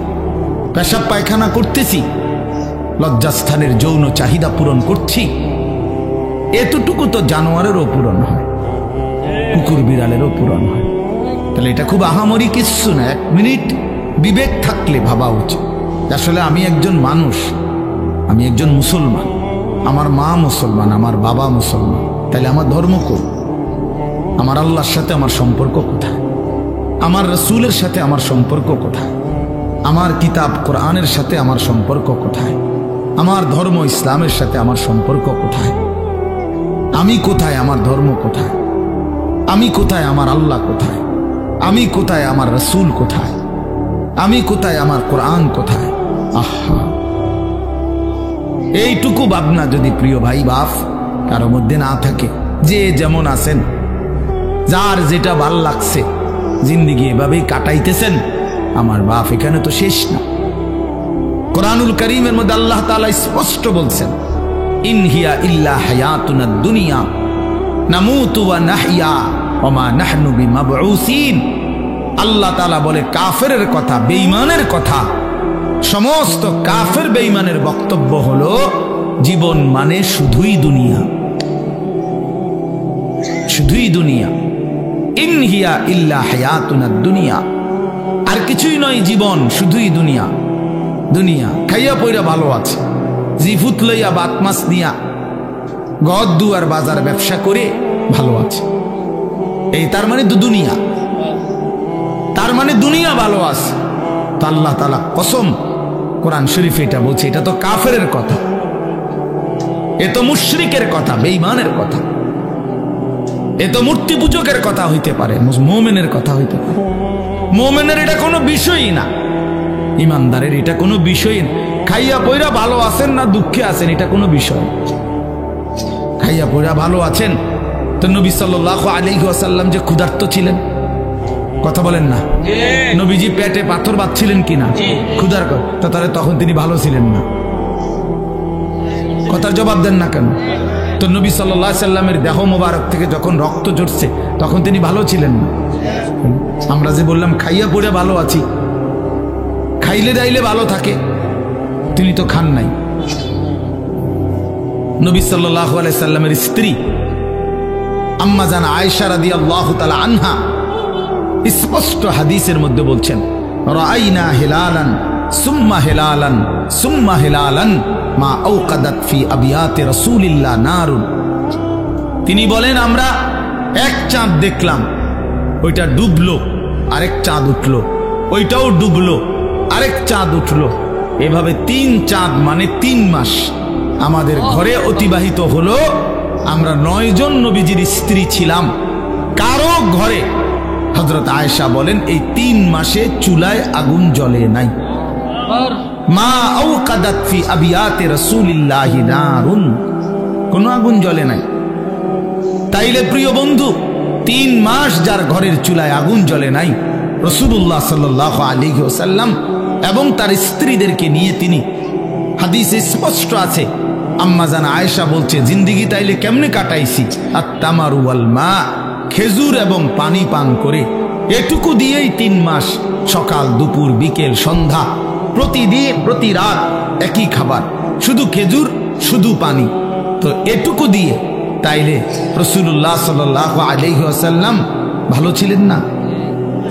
S1: পেশাব পায়খানা করতেছি, লজ্জাস্থানের যৌন চাহিদা পূরণ করছি, এতটুকু তো জানোয়ারেরও পূরণ হয়, কুকুর বিড়ালেরও পূরণ হয়। তাহলে এটা খুব আহামরি কিছু না। এক মিনিট বিবেক থাকলে ভাবা উচিত, আসলে আমি একজন মানুষ, আমি একজন মুসলমান, আমার মা মুসলমান, আমার বাবা মুসলমান, তাহলে আমার ধর্ম কই? আমার আল্লাহর সাথে আমার সম্পর্ক কোথায়? আমার রাসূলের সাথে আমার সম্পর্ক কোথায়? আমার কিতাব কোরআনের সাথে আমার সম্পর্ক কোথায়? আমার ধর্ম ইসলামের সাথে আমার সম্পর্ক কোথায়? আমি কোথায়? আমার ধর্ম কোথায়? আমি কোথায়? আমার আল্লাহ কোথায়? আমি কোথায়? আমার রাসূল কোথায়? আমি কোথায়? আমার কোরআন কোথায়? আহা, এইটুকু ভাবনা যদি প্রিয় ভাই বাপ কারো মধ্যে না থাকে, যে যেমন আছেন, যার যেটা ভাল লাগছে জিন্দেগি এভাবেই কাটাইতেছেন, আমার বাপ এখানে তো শেষ না। কোরআনুল কারীমের মধ্যে আল্লাহ তাআলা স্পষ্ট বলছেন, ইন হিয়া ইল্লা হায়াতুনা দুনিয়া নামুতু ওয়া নাহইয়া ওয়া মা নাহনু বিমাবউসিন। আল্লাহ তাআলা বলে কাফেরের কথা, বেঈমানের কথা, সমস্ত কাফের বেঈমানের বক্তব্য হলো জীবন মানে শুধুই দুনিয়া, শুধুই দুনিয়া। ইন হিয়া ইল্লা হায়াতুনা দুনিয়া, আর কিছুই নয় জীবন, শুধুই দুনিয়া। দুনিয়া খাইয়া পইরা ভালো আছে, জিফুত লইয়া বাত মাছ নিয়া ঘর দুয়ার বাজার ব্যবসা করে ভালো আছে, এই তার মানে দুনিয়া, তার মানে দুনিয়া ভালো আছে। তো আল্লাহ তাআলা কসম কোরআন শরীফে এটা বলছে, এটা তো কাফেরের কথা, এ তো মুশরিকের কথা, বেঈমানের কথা, এ তো মূর্তি পূজকের কথা হইতে পারে, মুমিনের কথা হইতে পারে। মুমিনের এটা কোনো বিষয়ই না, ইমানদারের এটা কোনো বিষয় না। খাইয়া পয়রা ভালো আছেন না দুঃখে আছেন, এটা কোনো বিষয়। খাইয়া পয়রা ভালো আছেন তো নবী সাল্লাল্লাহু আলাইহি ওয়াসাল্লাম যে ক্ষুধার্ত ছিলেন, কথা বলেন না, নবীজি পেটে পাথর বাঁধছিলেন কিনা ক্ষুধার তো, তাহলে তখন তিনি ভালো ছিলেন না? কথার জবাব দেন না কেন? তো নবী সাল্লাল্লাহু আলাইহি সাল্লামের দেহ মোবারক থেকে যখন রক্ত ঝরছে তখন তিনি ভালো ছিলেন না? আমরা যে বললাম খাইয়া পড়ে ভালো আছি, খাইলে দাইলে ভালো থাকে, তিনি তো খান নাই। নবী সাল্লাল্লাহু আলাইহি সাল্লামের স্ত্রী আম্মা জান আয়েশা রাদিয়াল্লাহু তাআলা আনহা স্পষ্ট হাদিসের মধ্যে বলছেন, রাআইনা হিলালান সুম্মা হিলালান সুম্মা হিলালান মা আওকাদাত ফি আবিয়াতি রাসূলিল্লাহ নারুন। তিনি বলেন আমরা এক চাঁদ দেখলাম, ওইটা ডুবলো, আরেক চাঁদ উঠলো, ওইটাও ডুবলো, আরেক চাঁদ উঠলো, এভাবে 3 চাঁদ মানে 3 মাস আমাদের ঘরে অতিবাহিত হলো। আমরা 9 জন নবীজির স্ত্রী ছিলাম, কারো ঘরে, হযরত আয়েশা বলেন, এই 3 মাসে চুলায় আগুন জ্বলে নাই। মা আওকাদাত ফি আবিয়াতি রাসূলিল্লাহি নারুন, কোনো আগুন জ্বলে নাই। তাইলে প্রিয় বন্ধু, 3 মাস যার ঘরের চুলায় আগুন জ্বলে নাই, রাসূলুল্লাহ সাল্লাল্লাহু আলাইহি ওয়াসাল্লাম এবং তার স্ত্রীদেরকে নিয়ে তিনি, হাদিসে স্পষ্ট আছে, আম্মা জান আয়েশা বলছে, জিন্দেগি তাইলে কেমনে কাটাইছি, আত-তামারু ওয়াল মা, খেজুর এবং পানি পান করে, এটুকু দিয়েই 3 মাস, সকাল দুপুর বিকেল সন্ধ্যা, প্রতিদিন প্রতি রাত একই খাবার, শুধু খেজুর শুধু পানি। তো এটুকু দিয়ে তাইলে রাসূলুল্লাহ সাল্লাল্লাহু আলাইহি ওয়াসাল্লাম ভালো ছিলেন না?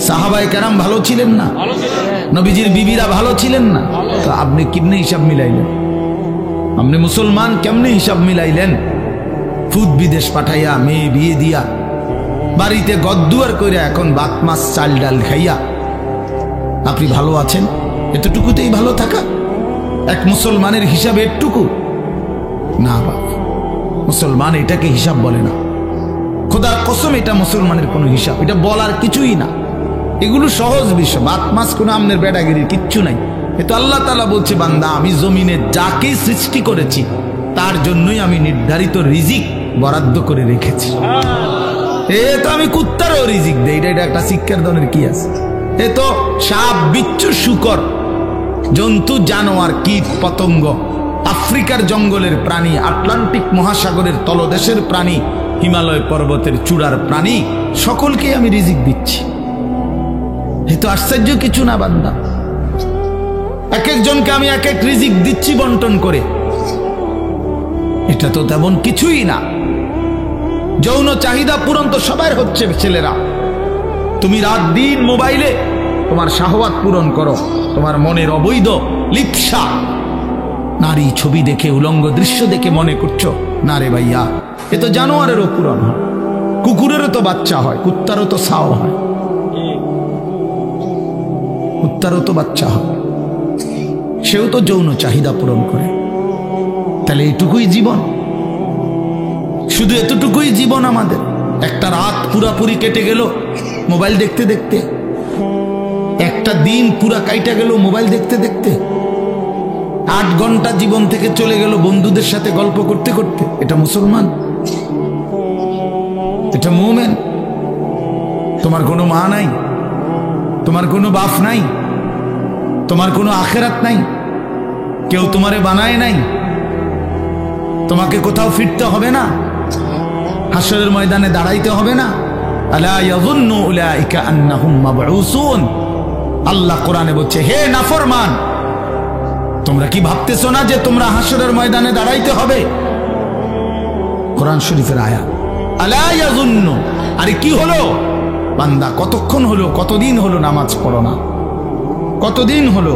S1: সাহাবায়ে কেরাম ভালো ছিলেন না? নবীজির বিবিরা ভালো ছিলেন না? তো আপনি কেমনে হিসাব মিলাইলেন? আপনি মুসলমান কেমনে হিসাব মিলাইলেন? ফুদ বিদেশ পাঠাইয়া, মেয়ে বিয়ে দিয়া, বাড়িতে গদ্দুয়ার করে, এখন ভাত মাছ চাল ডাল খাইয়া আপনি ভালো আছেন? এতটুকুতেই ভালো থাকা এক মুসলমানের হিসাব? এটুকু না বাপ, মুসলমান এটাকে হিসাব বলে না। খোদার কসম, এটা মুসলমানের কোনো হিসাব, এটা বলার কিছুই না। এগুলো সহজ বিষয়, ভাত মাছ কোনো আমনের বেড়াগিরির কিচ্ছু নাই। এ তো আল্লাহ তাআলা বলছে, বান্দা আমি জমিনে যাকে সৃষ্টি করেছি তার জন্যই আমি নির্ধারিত রিজিক বরাদ্দ করে রেখেছি। এ তো আমি কুত্তারও রিজিক দেই, এটা একটা শিক্ষার ধরনের কি আছে? এ তো সাপ বিচ্ছু শুকর, জন্তু জানোয়ার কীট পতঙ্গ, আফ্রিকার জঙ্গলের প্রাণী, আটলান্টিক মহাসাগরের তলদেশের প্রাণী, হিমালয় পর্বতের চূড়ার প্রাণী, সকলকে আমি রিজিক দিচ্ছি। এ তো আশ্চর্য কিছু না বান্দা, এক একজনকে আমি এক এক রিজিক দিচ্ছি বন্টন করে, এটা তো তেমন কিছুই না। যৌন চাহিদা পূরণ তো সবার হচ্ছে ছেলেরা, তুমি রাত দিন মোবাইলে তোমার শাহওয়াত পূরণ করো, তোমার মনের অবৈধ লিপ্সা, নারী ছবি দেখে, উলঙ্গ দৃশ্য দেখে মনে করছো না রে ভাইয়া, এ তো জানোয়ারেরও পূরণ হয়, কুকুরেরও তো বাচ্চা হয়, কুত্তারও তো ছাও হয়, কুত্তারও তো বাচ্চা হয়, সেও তো যৌন চাহিদা পূরণ করে। তাহলে এইটুকুই জীবন, শুধু এতটুকুই জীবন আমাদের। একটা রাত পুরাপুরি কেটে গেল মোবাইল দেখতে দেখতে, একটা দিন পুরা কাইটা গেল মোবাইল দেখতে দেখতে। 8 ঘন্টা জীবন থেকে চলে গেল বন্ধুদের সাথে গল্প করতে করতে। এটা মুসলমান? এটা মুমিন? তোমার কোনো মা নাই, তোমার কোনো বাপ নাই, তোমার কোনো আখেরাত নাই, কেউ তোমারে বানায় নাই, তোমাকে কোথাও ফিরতে হবে না, হাসরের ময়দানে দাঁড়াইতে হবে না। আলা ইয়াযুন্নু উলাইকা আন্নাহুম মাবউসুন। আল্লাহ কোরআনে বলছে, হে নাফরমান, তোমরা কি ভাবতেছো না যে তোমরা হাসরের ময়দানে দাঁড়াইতে হবে? কোরআন শরীফের আয়াত। আলা ইয়াযুন্নু, আরে কি হলো বান্দা, কতক্ষণ হলো, কতদিন হলো নামাজ পড়ো না? কতদিন হলো,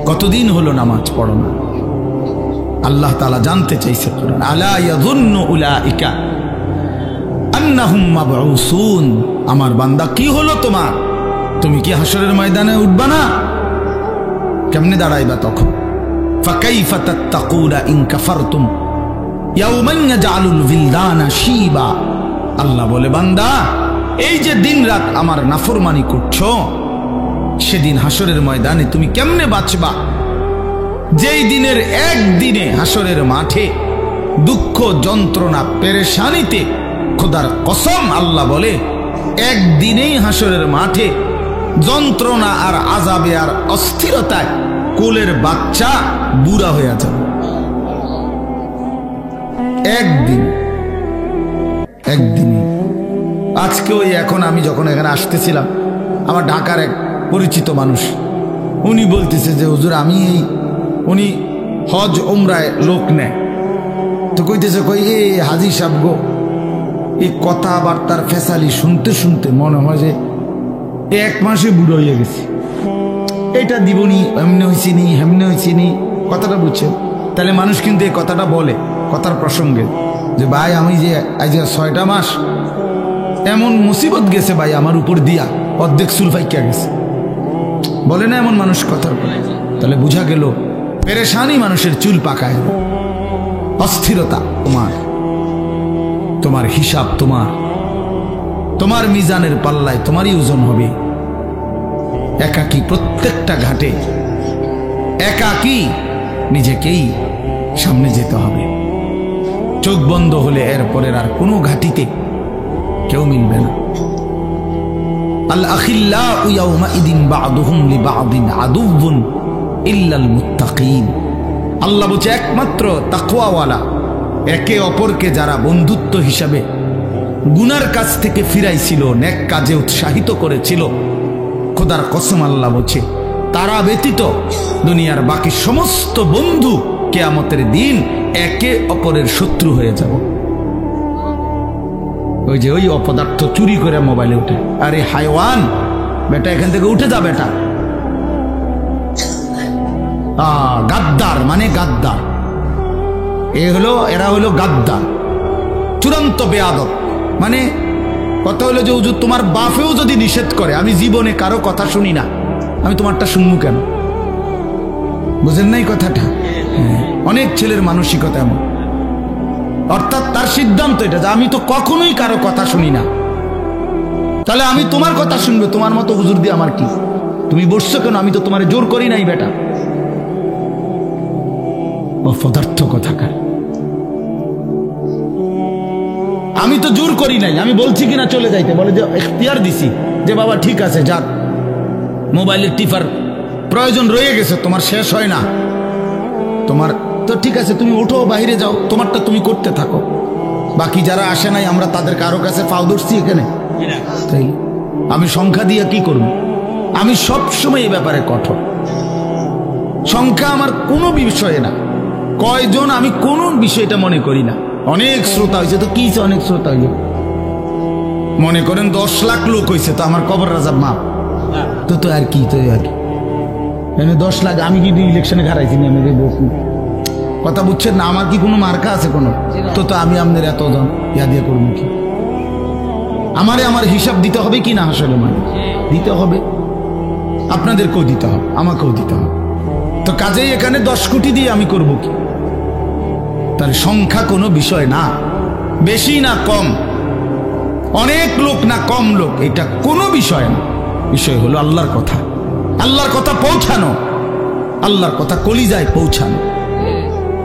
S1: কতদিন হলো নামাজ পড়ো না? আল্লাহ তাআলা জানতে চাইছে কোরআন, আলা ইয়াযুন্নু উলাইকা আন্নাহুম মাবউসুন। আমার বান্দা কি হলো তোমার? তুমি কি হাসরের ময়দানে উঠবা না? কেমনে দাঁড়াইবা তখন? ফাকাইফা তাত্তাকুনা ইন কাফারতুম ইয়াওমান ইয়াজআলুল বিলদানা শিবা। আল্লাহ বলে, বান্দা এই যে দিন রাত আমার নাফরমানি করছো, সেদিন হাসরের ময়দানে তুমি কেমনে বাঁচবা? যেই দিনের একদিনে হাসরের মাঠে দুঃখ যন্ত্রণা পেরেশানিতে, খোদার কসম আল্লাহ বলে, একদিনেই হাসরের মাঠে যন্ত্রণা আর আযাবে আর অস্থিরতায় কোলের বাচ্চা বুড়া হয়ে যাবে। একদিন, একদিনে। আজকে ওই এখন আমি যখন এখানে আসতেছিলাম, আমার ঢাকার এক পরিচিত মানুষ, উনি বলতেছে যে হুজুর আমি এই, উনি হজ উমরায় লোক নেয়, তো কইতেছে কই এ হাজি সাহেব গো, এই কথাবার্তার ফেসালি শুনতে শুনতে মনে হয় যে 1 মাসে বুড়ো হয়ে গেছি, এটা দিবনি, এমনি হয়েছিনি, হেমনে হয়েছিনি, কথাটা বুঝছেন? তাহলে মানুষ কিন্তু এই কথাটা বলে কথার প্রসঙ্গে যে ভাই আমি যে আজ 6টা মাস এমন মুসিবত গেছে ভাই আমার উপর দিয়া, অর্ধেক চুল ফাইকা গেছে, বলে না এমন মানুষ কথার পরে? তাহলে বুঝা গেল পেরেশানি মানুষের চুল পাকায়, অস্থিরতা তোমার, তোমার হিসাব তোমার, তোমার মিজানের পাল্লায় তোমারই ওজন হবে। একাকী প্রত্যেকটা ঘাটে, একাকী নিজেকেই সামনে যেতে হবে। চোখ বন্ধ হলে এরপরের আর কোনো ঘাটিতে কেউ মিলবে না। আল আখিল্লাউ ইয়াউমাইদিন বা'দুহুম লিবা'দিন আদুউন ইল্লাল মুত্তাকিন। আল্লাহ বলছে একমাত্র তাকওয়াওয়ালা, একে অপরকে যারা বন্ধুত্ব হিসাবে গুনার কাছ থেকে ফিরাইছিল, নেক কাজে উৎসাহিত করেছিল, খোদার কসম আল্লাহ বলছে তারা ব্যতীত দুনিয়ার বাকি সমস্ত বন্ধু কিয়ামতের দিন একে অপরের শত্রু হয়ে যাব। ওই যে ওই অপদার্থ চুরি করে মোবাইলে উঠে, আরে হায়ওয়ান বেটা এখান থেকে উঠে যা বেটা। গাদ্দার মানে গাদ্দার, এরা হলো গাদ্দার, চূড়ান্ত বেয়াদব। মানে কথা হলো যে হুজুর তোমার বাপেও যদি নিষেধ করে, আমি জীবনে কারো কথা শুনি না, আমি তোমারটা শুনবো কেন? বুঝেন নাই কথাটা? অনেক ছেলের মানসিকতা এমন, অর্থাৎ তার সিদ্ধান্ত এটা যে আমি তো কখনোই কারো কথা শুনি না, তাহলে আমি তোমার কথা শুনবো, তোমার মতো হুজুর দিয়ে আমার কি? তুমি বসছো কেন? আমি তো তোমার জোর করি নাই বেটা। অপদার্থ কথাকার, আমি তো জোর করি নাই, আমি বলছি কিনা চলে যাইতে, বলে যে ইখতিয়ার দিছি যে বাবা ঠিক আছে যাক, মোবাইলের টিপার প্রয়োজন রয়ে গেছে, তোমার শেষ হয় না, তোমার তো ঠিক আছে, তুমি উঠো বাইরে যাও, তোমারটা তুমি করতে থাকো, বাকি যারা আসে নাই আমরা তাদের কারো কাছে পাও ধরছি এখানে? তাই আমি সংখ্যা দিয়ে কি করব? আমি সবসময় এই ব্যাপারে কঠোর, সংখ্যা আমার কোনো বিষয়ে না, কয়জন আমি কোন বিষয়টা মনে করি না। অনেক শ্রোতা হয়েছে তো কি, অনেক শ্রোতা হয়েছে, মনে করেন 10 লাখ লোক হয়েছে তো আমার কবর রাজাব মাপ, তো আর কি, তো আর কি 10 লাখ, আমি কি ইলেকশনে হারাইছি না? আমি কথা বুঝছেন না? আমার কি কোনো মার্কা আছে কোনো? তো আমি আপনার এতজন ইয়া দিয়ে করবো কি? আমারে আমার হিসাব দিতে হবে কি না? আসলে মানে দিতে হবে, আপনাদেরকেও দিতে হবে, আমাকেও দিতে হবে। তো কাজেই এখানে 10 কোটি দিয়ে আমি করব কি? তার সংখ্যা কোনো বিষয় না, বেশি না কম, অনেক লোক না কম লোক, এটা কোনো বিষয় না। বিষয় হলো আল্লাহর কথা, আল্লাহর কথা পৌঁছানো। আল্লাহর কথা কলিজায় পৌঁছানো।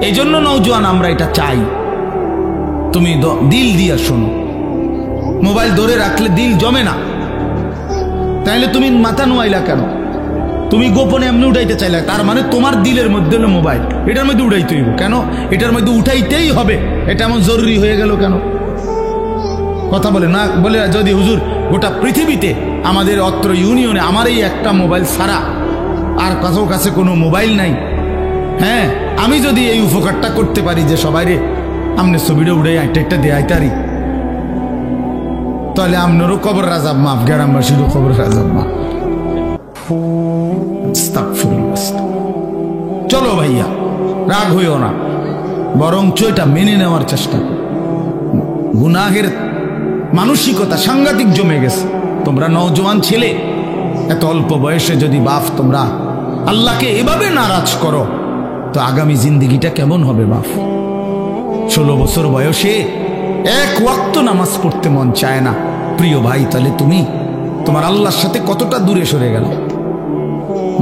S1: এই জন্য নওজোয়ান আমরা এটা চাই, তুমি দিল দিয়া শোনো। মোবাইল ধরে রাখলে দিল জমে না, তাইলে তুমি মাথা নোয়াইলা কেন? তুমি গোপনে এমনি উঠাইতে চাইলে, তার মানে তোমার দিলের মধ্যে হলো মোবাইল, এটার মধ্যে উঠাইতে হইব কেন? এটার মধ্যে উঠাইতেই হবে, এটা এমন জরুরি হয়ে গেল কেন? কথা বলে না বলে, যদি হুজুর গোটা পৃথিবীতে আমাদের অত্র ইউনিয়নে আমার এই একটা মোবাইল ছাড়া আর কারোর কাছে কোনো মোবাইল নাই, হ্যাঁ, আমি যদি এই উপকারটা করতে পারি যে সবাই রে আমনে ছবিটা উড়ে একটা দেয়াই তারি, তাহলে আপনারও কবর রাজাব মাফ, গ্রামবাসীরও কবর রাজাব মাফ। চলো ভাইয়া, রাগ হইও না, বরঞ্চ এটা মেনে নেওয়ার চেষ্টা করো। গুনাহের মানসিকতা সাংঘাতিক জমে গেছে। তোমরা নওজোয়ান ছেলে, এত অল্প বয়সে যদি বাপ তোমরা আল্লাহকে এভাবে নারাজ করো, তো আগামী জিন্দিগিটা কেমন হবে বাপ? 16 বছর বয়সে এক ওয়াক্ত নামাজ পড়তে মন চায় না। প্রিয় ভাই, তাহলে তুমি তোমার আল্লাহর সাথে কতটা দূরে সরে গেল?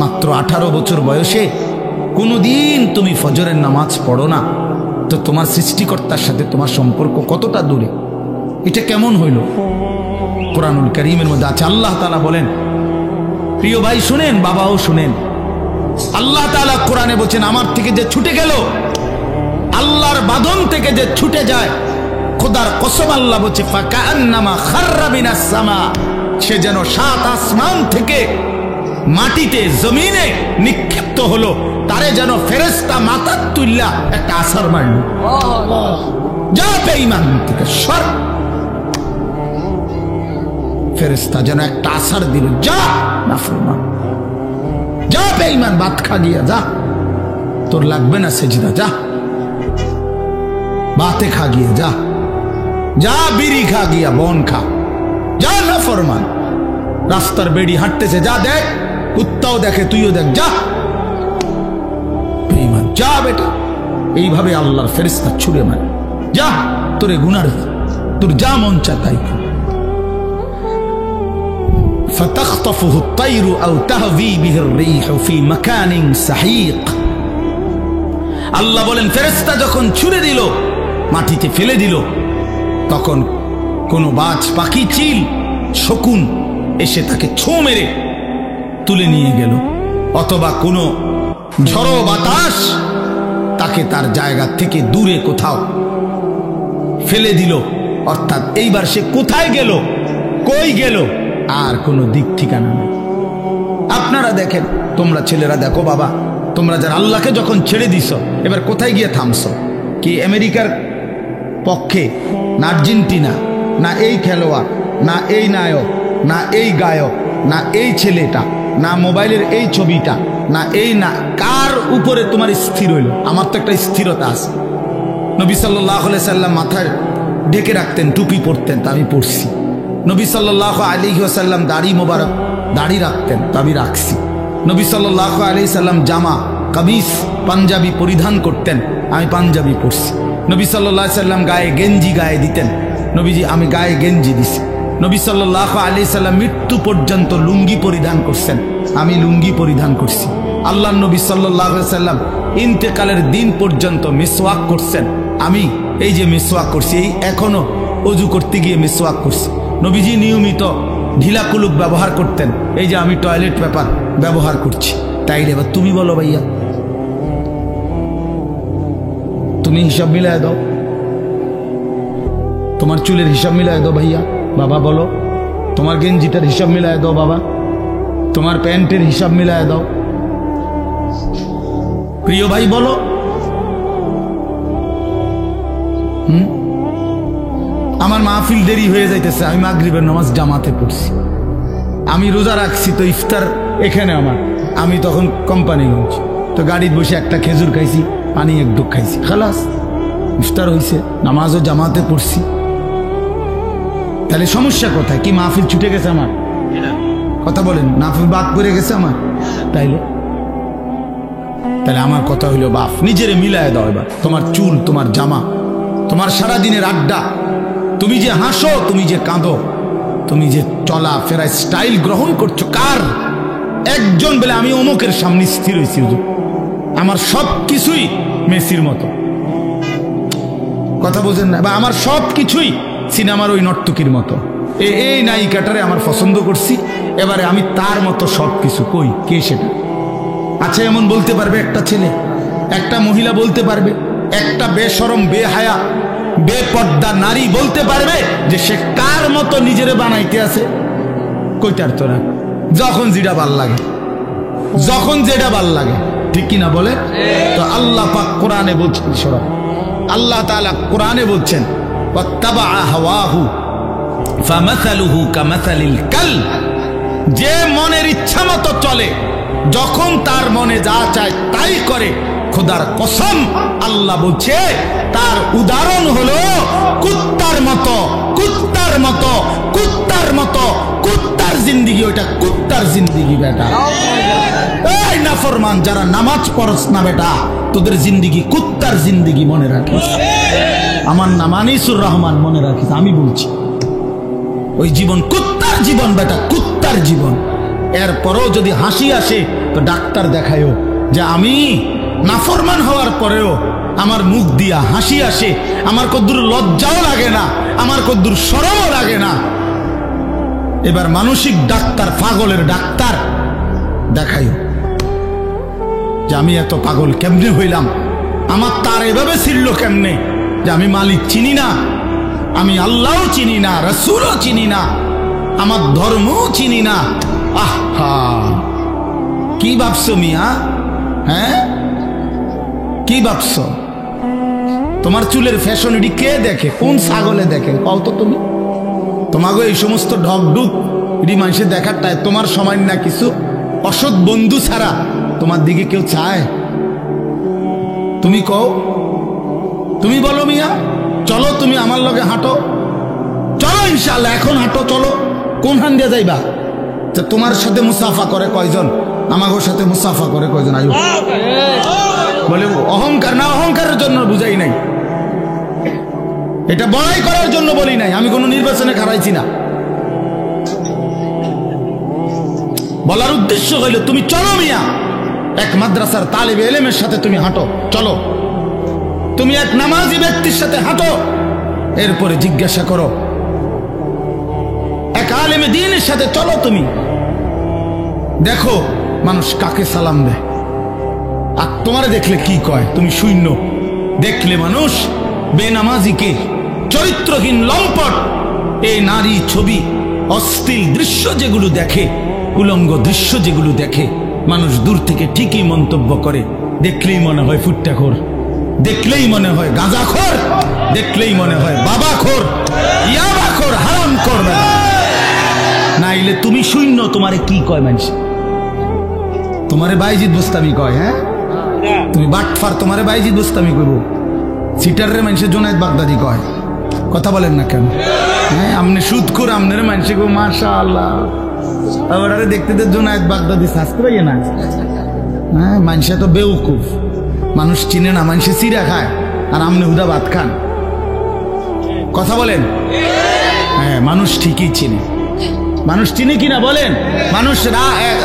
S1: মাত্র 18 বছর বয়সে কোনোদিন তুমি ফজরের নামাজ পড়ো না, তো তোমার সৃষ্টিকর্তার সাথে তোমার সম্পর্ক কতটা দূরে? এটা কেমন হইল? কুরআনুল কারীমের মধ্যে আছে, আল্লাহ তাআলা বলেন, প্রিয় ভাই শুনেন, বাবাও শুনেন, আল্লাহ তাআলা কোরআনে বলছেন, আমার থেকে যে ছুটে গেল, আল্লাহর বাঁধন থেকে যে ছুটে যায়, খোদার কসম আল্লাহ বলছে, ফাকান্নামা খাররা মিনাস সামা, সে যেন 7 আসমান থেকে মাটিতে জমিনে নিক্ষিপ্ত হলো, তারে যেন ফেরেশতা মাথা তুল্লা একটা আছাড় মারল। যা বেঈমান থেকে সর, ফেরেশতা যেন একটা আছাড় দিল, যা নাফরমান, যা বেঈমান, ভাত খা গিয়া যা, তোর লাগবে না সেজদা, যা বাতে খা গিয়ে যা, যা বিড়ি খা গিয়া বন খা, যা নাফরমান। রাস্তার বেড়ি হাঁটতেছে, যা দেখ, কুত্তাও দেখে, তুইও দেখ, যা বেঈমান, যা বেটা। এইভাবে আল্লাহর ফেরেশতা ছুড়ে মারে, যা তোরে গুনার, তোর যা মন চা তাই কর। فتخطفه الطير أو تهوي به الريح في مكان سحيق। আল্লাহ বলেন, ফেরেশতা যখন ছুড়ে দিল, মাটিতে ফেলে দিল, তখন কোনো বাজ পাখি, চিল, শকুন এসে তাকে ছোঁ মেরে তুলে নিয়ে গেল, অথবা কোনো ঝড়ো বাতাস তাকে তার জায়গা থেকে দূরে কোথাও ফেলে দিল। অর্থাৎ এইবার সে কোথায় গেল, কই গেল, আর কোনো দিক ঠিকানা নেই। আপনারা দেখেন, তোমরা ছেলেরা দেখো বাবা, তোমরা যারা আল্লাহকে যখন ছেড়ে দিছ, এবার কোথায় গিয়ে থামছো? কি আমেরিকার পক্ষে, না আর্জেন্টিনা, না এই খেলোয়াড়, না এই নায়ক, না এই গায়ক, না এই ছেলেটা, না মোবাইলের এই ছবিটা, না এই, না কার উপরে তোমার স্থির হইল? আমার তো একটা স্থিরতা আছে। নবী সাল্লাল্লাহু আলাইহি সাল্লাম মাথায় ঢেকে রাখতেন, টুপি পরতেন, তা আমি পরছি। নবী সাল্লাল্লাহু আলাইহি ওয়াসাল্লাম দাড়ি মোবারক, দাড়ি রাখতেন, তা আমি রাখছি। নবী সাল্লাল্লাহু আলাইহি সাল্লাম জামা, কামিজ, পাঞ্জাবি পরিধান করতেন, আমি পাঞ্জাবি পরছি। নবী সাল্লাল্লাহু আলাইহি সাল্লাম গায়ে গেঞ্জি গায়ে দিতেন, নবীজি আমি গায়ে গেঞ্জি দিছি। নবী সাল্লাল্লাহু আলাইহি সাল্লাম মৃত্যু পর্যন্ত লুঙ্গি পরিধান করছেন, আমি লুঙ্গি পরিধান করছি। আল্লাহর নবী সাল্লাল্লাহু আলাইহি সাল্লাম ইন্তেকালের দিন পর্যন্ত মিসওয়াক করছেন, আমি এই যে মিসওয়াক করছি, এই এখনো ওযু করতে গিয়ে মিসওয়াক করছি। নবীজি নিয়মিত ঢিলা কুলুপ ব্যবহার করতেন, এই যে আমি টয়লেট পেপার ব্যবহার করছি। তাইলে এবার তুমি বলো ভাইয়া, তুমি হিসাব মিলায় দাও, তোমার চুলের হিসাব মিলায় দাও ভাইয়া। বাবা বলো, তোমার গেঞ্জিটার হিসাব মিলায় দাও বাবা, তোমার প্যান্টের হিসাব মিলায় দাও। প্রিয় ভাই বলো, আমার মাহফিল দেরি হয়ে যাইতেছে, আমি মাগরিবের নামাজ জামাতে পড়ছি, আমি রোজা রাখছি, তো ইফতার এখানে আমার, আমি তখন কোম্পানিগঞ্জ, তো গাড়িতে বসে একটা খেজুর খাইছি, পানি এক দুঃখ খাইছি, খালাস ইফতার হয়েছে, নামাজও জামাতে পড়ছি। তাহলে সমস্যা কোথায়? কি মাহফিল ছুটে গেছে আমার? কথা বলেন, মাহফিল বাদ পড়ে গেছে আমার? তাইলে আমার কথা হইল, বাপ নিজেরে মিলায় দাও। এবার তোমার চুল, তোমার জামা, তোমার সারাদিনের আড্ডা, তুমি যে হাসো, তুমি যে কাঁদো, তুমি যে চলা ফেরা স্টাইল গ্রহণ করছো, কার? একজন বলে আমি অমুকের সামনে স্থির হয়েছি, আমার সব কিছুই মেসির মতো, কথা বোঝেন না? বা আমার সব কিছুই সিনেমার ওই নর্তকীর মতো, এই নায়িকাটারে আমার পছন্দ করছি, এবারে আমি তার মতো সব কিছু। কই, কে সেটা? আচ্ছা, এমন বলতে পারবে একটা ছেলে, একটা মহিলা বলতে পারবে, একটা বেশরম বেহায়া বেপর্দা নারী বলতে পারবে যে সে কার মতো নিজেরে বানাইতে আছে? কইতার তো না। যখন যেটা ভাল লাগে, যখন যেটা ভাল লাগে, ঠিক কিনা বলে? তো আল্লাহ পাক কোরআনে বলছেন, শোনো, আল্লাহ তাআলা কোরআনে বলছেন, ওয়াত্তাবা হাওয়াহু ফামাসালুহু কামাসালিল কালব, যে মনের ইচ্ছা মতো চলে, যখন তার মনে যা চায় তাই করে, খোদার কসম আল্লাহ বলছে তার উদাহরণ হলো কুত্তার মতো, কুত্তার মতো, কুত্তার মতো, কুত্তার জিন্দেগি। ওইটা কুত্তার জিন্দেগি বেটা। এই নাফরমান যারা নামাজ পড়ছ না বেটা, তোদের জিন্দেগি কুত্তার জিন্দেগি, মনে রাখিস। আমার নাম আনিসুর রহমান, মনে রাখিস, আমি বলছি ওই জীবন কুত্তার জীবন বেটা, কুত্তার জীবন। এরপরও যদি হাসি আসে তো ডাক্তার দেখায়ও যে আমি নাফরমান হওয়ার পরেও আমার মুখ দিয়া হাসি আসে, আমার কদ্দুর লজ্জাও লাগে না, আমার কদ্দুর শরমও লাগে না। এবার মানসিক ডাক্তার, পাগলের ডাক্তার দেখাইও যে আমি এত পাগল কেমনে হইলাম, আমার তার এভাবে ছিল কেমনে যে আমি মালিক চিনি না, আমি আল্লাহও চিনি না, রাসূলও চিনি না, আমার ধর্মও চিনি না। আহা, কি ভাবছো মিয়া? হ্যাঁ, কি ভাবছো? তোমার চুলের ফ্যাশন এটি কে দেখে? কোন ছাগলে দেখে? কও তো তুমি। তোমাকে এই সমস্ত ঢকঢুক এটি মানুষের দেখার টাই তোমার সময় না, কিছু অসৎ বন্ধু ছাড়া তোমার দিকে কেউ চায়? তুমি কও, তুমি বলো মিয়া। চলো তুমি আমার লগে হাঁটো, চলো ইনশাআল্লাহ, এখন হাঁটো, চলো। কোন হান দিয়ে যাইবা? তোমার সাথে মুসাফা করে কয়জন? আমাগোর সাথে মুসাফা করে কয়জন? আয়ু বলে অহংকার না, অহংকারের জন্য বুঝাই নাই, এটা বড়াই করার জন্য বলি নাই। আমি কোনো নির্বাচনে খারাইছি না। বলার উদ্দেশ্য হইল তুমি চলো মিয়া, এক মাদ্রাসার তালিবে ইলমের সাথে তুমি হাঁটো, চলো। তুমি এক নামাজি ব্যক্তির সাথে হাঁটো, এরপরে জিজ্ঞাসা করো এক আলেমে দ্বীনের সাথে চলো। তুমি দেখো মানুষ কাকে সালাম দেয়, আর তোমারে দেখলে কি কয়? তুমি শূন্য। দেখলে মানুষ বেনামাজিকে, চরিত্রহীন লম্পট, এই নারী ছবি, অশ্লীল দৃশ্য যেগুলো দেখে, উলঙ্গ দৃশ্য যেগুলো দেখে, মানুষ দূর থেকে ঠিকই মন্তব্য করে। দেখলেই মনে হয় ফুট্টাখোর, দেখলেই মনে হয় গাঁজাখোর, দেখলেই মনে হয় বাবাখোর, ইয়াবাখোর, হারামখোর। নাইলে তুমি শূন্য, তোমারে কি কয় মানুষ? তোমারে বাইজিদ বুস্তামি কয়। হ্যাঁ, তুমি বাটফার, তোমারে বাইজিদ বুস্তামি কইব। সিটারে মানুষের জোনায়েদ বাগদাদি কয়। কথা বলেন না কেন? হ্যাঁ, আমনে সুদখোর, আমনের মানুষে গো মাশাআল্লাহ, আবার দেখতে তো জোনায়েদ বাগদাদি শাস্তি পাইয়ে না। হ্যাঁ, মানুষে তো বেউকুফ, মানুষ চিনে না, মানুষে চিরা খায়, আর আমনে হুদা ভাত খান। কথা বলেন? হ্যাঁ, মানুষ ঠিকই চিনে। মানুষ চিনে কিনা বলেন? মানুষ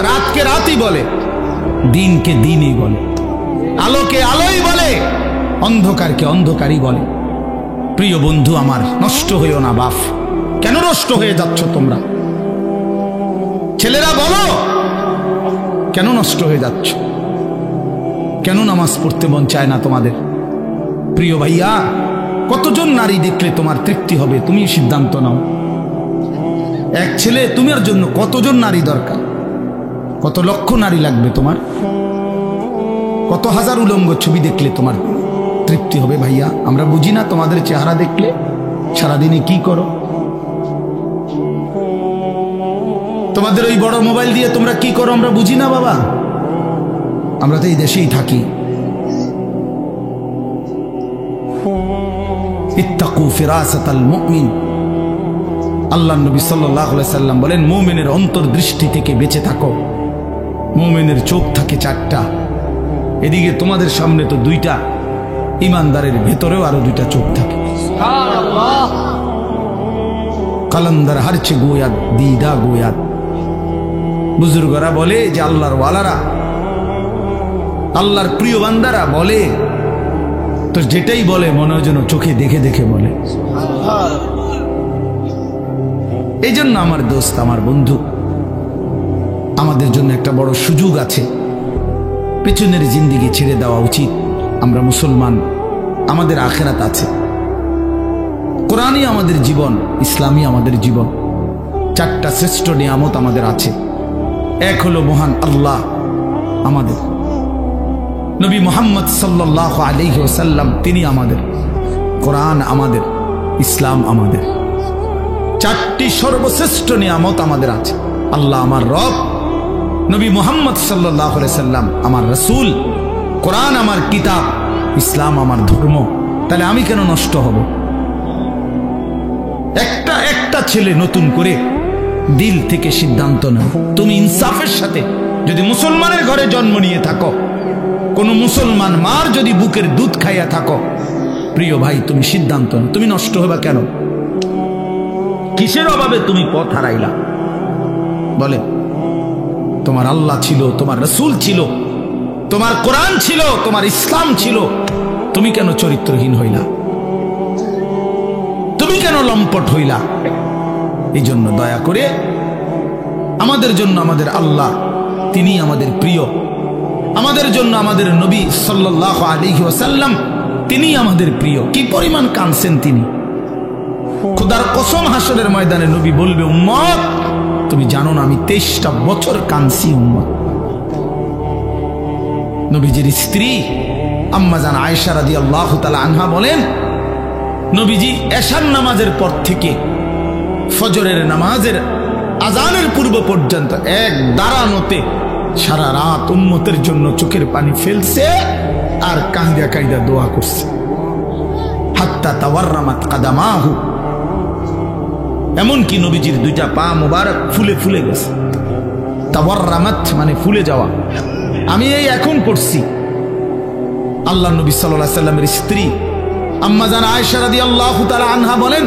S1: রাতকে রাতই বলে, দিনকে দিনই বলে, আলোকে আলোই বলে, অন্ধকারকে অন্ধকারই বলে। প্রিয় বন্ধু আমার, নষ্ট হইও না বাপ। কেন নষ্ট হয়ে যাচ্ছ তোমরা? ছেলেরা বলো, কেন নষ্ট হয়ে যাচ্ছ? কেন নামাজ পড়তে মন চায় না তোমাদের? প্রিয় ভাইয়া, কতজন নারী দেখলে তোমার তৃপ্তি হবে? তুমি সিদ্ধান্ত নাও। এক ছেলে, তোমার জন্য কতজন নারী দরকার? কত লক্ষ নারী লাগবে তোমার? কত হাজার উলঙ্গ ছবি দেখলে তোমার তৃপ্তি হবে? ভাইয়া, আমরা বুঝি না তোমাদের চেহারা দেখলে সারাদিনে কি করো? তোমাদের ওই বড় মোবাইল দিয়ে তোমরা কি করো আমরা বুঝি না বাবা। আমরা তো এই দেশেই থাকি। ইত্তাকু ফিরাসাতাল মুমিন, আল্লাহ নবী সাল্লাল্লাহু আলাইহি সাল্লাম বলেন, মুমিনের অন্তর্দৃষ্টি থেকে বেঁচে থাকো। মুমিনের চোখ থাকে চারটা, এদিকে তোমাদের সামনে তো দুইটা, ইমানদারের ভেতরেও আরো দুইটা চোখ থাকে। কালান্দার হারছে গোয়াত, দিদা গোয়াত। বুজুর্গরা বলে যে আল্লাহর ওয়ালারা আল্লাহর প্রিয় বান্দারা বলে তো যেটাই বলে মনে হয় যেন চোখে দেখে দেখে বলে। এই জন্য আমার দোস্ত, আমার বন্ধু, আমাদের জন্য একটা বড় সুযোগ আছে। পেছনের জিন্দেগি ছেড়ে দেওয়া উচিত। আমরা মুসলমান, আমাদের আখিরাত আছে। কোরআনই আমাদের জীবন, ইসলামই আমাদের জীবন। চারটা শ্রেষ্ঠ নিয়ামত আমাদের আছে। এক হলো মহান আল্লাহ আমাদের, নবী মুহাম্মদ সাল্লাল্লাহু আলাইহি ওয়াসাল্লাম তিনি আমাদের, কোরআন আমাদের, ইসলাম আমাদের। চারটি সর্বশ্রেষ্ঠ নিয়ামত আমাদের আছে। আল্লাহ আমার রব, নবী মুহাম্মদ সাল্লাল্লাহু আলাইহি সাল্লাম আমার রাসূল, কোরআন আমার কিতাব, ইসলাম আমার ধর্ম। তাহলে আমি কেন নষ্ট হব? একটা ছেলে নতুন করে দিল থেকে সিদ্ধান্ত নাও। তুমি ইনসাফের সাথে যদি মুসলমানের ঘরে জন্ম নিয়ে থাকো, কোন মুসলমান মার যদি বুকের দুধ খাইয়া থাকো, প্রিয় ভাই তুমি সিদ্ধান্ত নাও। তুমি নষ্ট হবা কেন? কিসের অভাবে তুমি পথ হারাইলা? বলে তোমার আল্লাহ ছিল, তোমার রাসূল ছিল, তোমার কোরআন ছিল, তোমার ইসলাম ছিল, তুমি কেন চরিত্রহীন হইলা? তুমি কেন লম্পট হইলা? এই জন্য দয়া করে আমাদের জন্য আমাদের আল্লাহ তিনি আমাদের প্রিয়, আমাদের জন্য আমাদের নবী সাল্লাল্লাহু আলাইহি ওয়াসাল্লাম তিনি আমাদের প্রিয়। কি পরিমাণ কাঁদছেন তিনি! খোদার কসম, হাসরের ময়দানে নবী বলবে, উম্মত তুমি জানো না আমি 23টা বছর কাঁদছি। উম্মত, নবীজির স্ত্রী আম্মা জান আয়েশা রাদিয়াল্লাহু তাআলা আনহা বলেন, নবীজি এশার নামাজের পর থেকে ফজরের নামাজের আজানের পূর্ব পর্যন্ত এক দাঁড়ানোতে সারা রাত উম্মতের জন্য চোখের পানি ফেলছে আর কাঁদা কাঁদা দোয়া করছে। হাত্তা তাওয়াররামাত কাদামাহু, এমনকি নবীজির দুইটা পা মুবারক ফুলে ফুলে গেছে। তাওয়াররামাত মানে ফুলে যাওয়া। আমি এই এখন পড়ছি। আল্লাহ নবী সাল্লাল্লাহু আলাইহি সাল্লামের স্ত্রী আম্মা জান আয়েশা রাদিয়াল্লাহু তাআলা আনহা বলেন,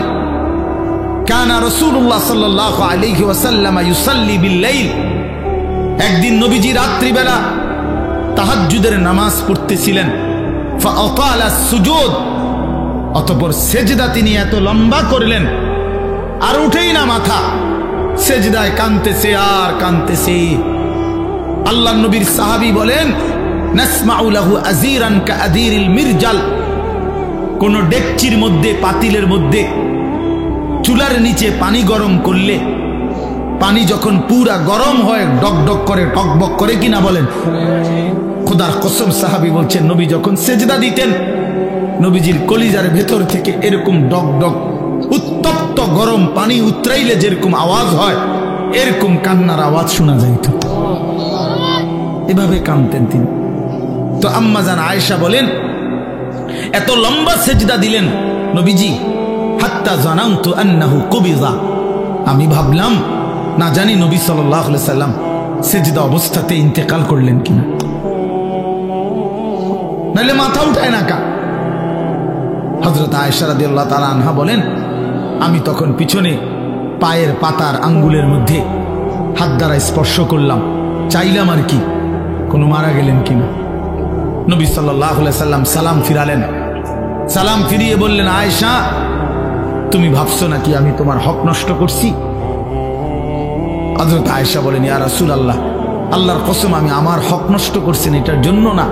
S1: কানা রাসূলুল্লাহ সাল্লাল্লাহু আলাইহি ওয়াসাল্লাম ইউসাল্লি বিল-লাইল, একদিন নবীজি রাত্রিবেলা তাহাজ্জুদের নামাজ পড়তেছিলেন। ফাআতালা সুজুদ, অতঃপর সেজদা তিনি এত লম্বা করলেন আর উঠেই না মাথা, সেজদায় কাঁদতেছে আর কাঁদতেছে। আল্লাহ নবীর সাহাবী বলেন, নাসমাউ লাহু আযীরান কাআযীরিল মিরজাল, কোন ডেকচির মধ্যে, পাতিলের মধ্যে চুলার নিচে পানি গরম করলে পানি যখন পুরা গরম হয় ডকডক করে, টকবক করে কিনা বলেন? খোদার কসম, সাহাবী বলছেন নবী যখন সেজদা দিতেন নবীজির কলিজার ভেতর থেকে এরকম ডকডক উত্তপ্ত গরম পানি উতরাইলে যেরকম আওয়াজ হয় এরকম কান্নার আওয়াজ শোনা যাইত। এভাবে কাঁদতেন তিনি। তো আম্মা জান আয়েশা বলেন, এত লম্বা সেজদা দিলেন নবীজি, হাত্তা জানান্তু আন্নাহু কুবিযা, আমি ভাবলাম না জানি নবী সাল্লাল্লাহু আলাইহি সাল্লাম সেজদা অবস্থাতে ইন্তেকাল করলেন কিনা, নাহলে মাথা উঠায় না কা। হযরত আয়েশা রাদিয়াল্লাহু তাআলা আনহা বলেন, আমি তখন পিছনে পায়ের পাতার আঙ্গুলের মধ্যে হাত দ্বারা স্পর্শ করলাম, চাইলাম আর কি কোনো মারা গেলেন কিনা। নবী সাল্লাল্লাহু আলাইহি সাল্লাম সালাম ফিরালেন। সালাম ফিরিয়ে বললেন, আয়েশা তুমি ভাবছো নাকি আমি তোমার হক নষ্ট করছি? হযরত আয়েশা বলেন, ইয়া রাসূলুল্লাহ, আল্লাহর কসম আমি আমার হক নষ্ট করছেন এটার জন্য না,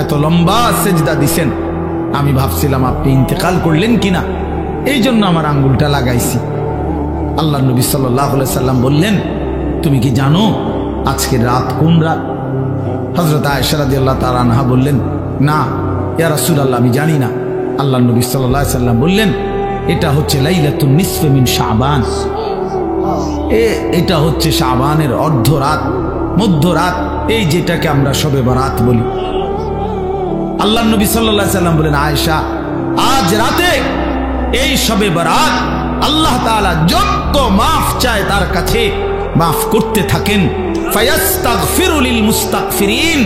S1: এত লম্বা সেজদা দিছেন, আমি ভাবছিলাম আপনি ইন্তেকাল করলেন কিনা, এই জন্য আমার আঙ্গুলটা লাগাইছি। আল্লাহ নবী সাল্লাল্লাহু আলাইহি সাল্লাম বললেন, তুমি কি জানো আজকের রাত কোন রাত? হযরত আয়েশা রাদিয়াল্লাহু তাআলা আনহা বললেন, না ইয়া রাসূলুল্লাহ আমি জানি না। আল্লাহ নবী সাল্লাল্লাহু আলাইহি সাল্লাম বললেন, এটা হচ্ছে লাইলাতুন নিসফি মিন শাবান, এটা হচ্ছে শাবানের অর্ধরাত, মধ্যরাত, এই যেটাকে আমরা শবে বরাত বলি। আল্লাহ নবী সাল্লাল্লাহু আলাইহি সাল্লাম বলেন, আয়েশা আজ রাতে এই শবে বরাত আল্লাহ তাআলা যত মাফ চায় তার কাছে মাফ করতে থাকেন। ফায়াস্তাগফিরু লিল মুস্তাগফিরিন,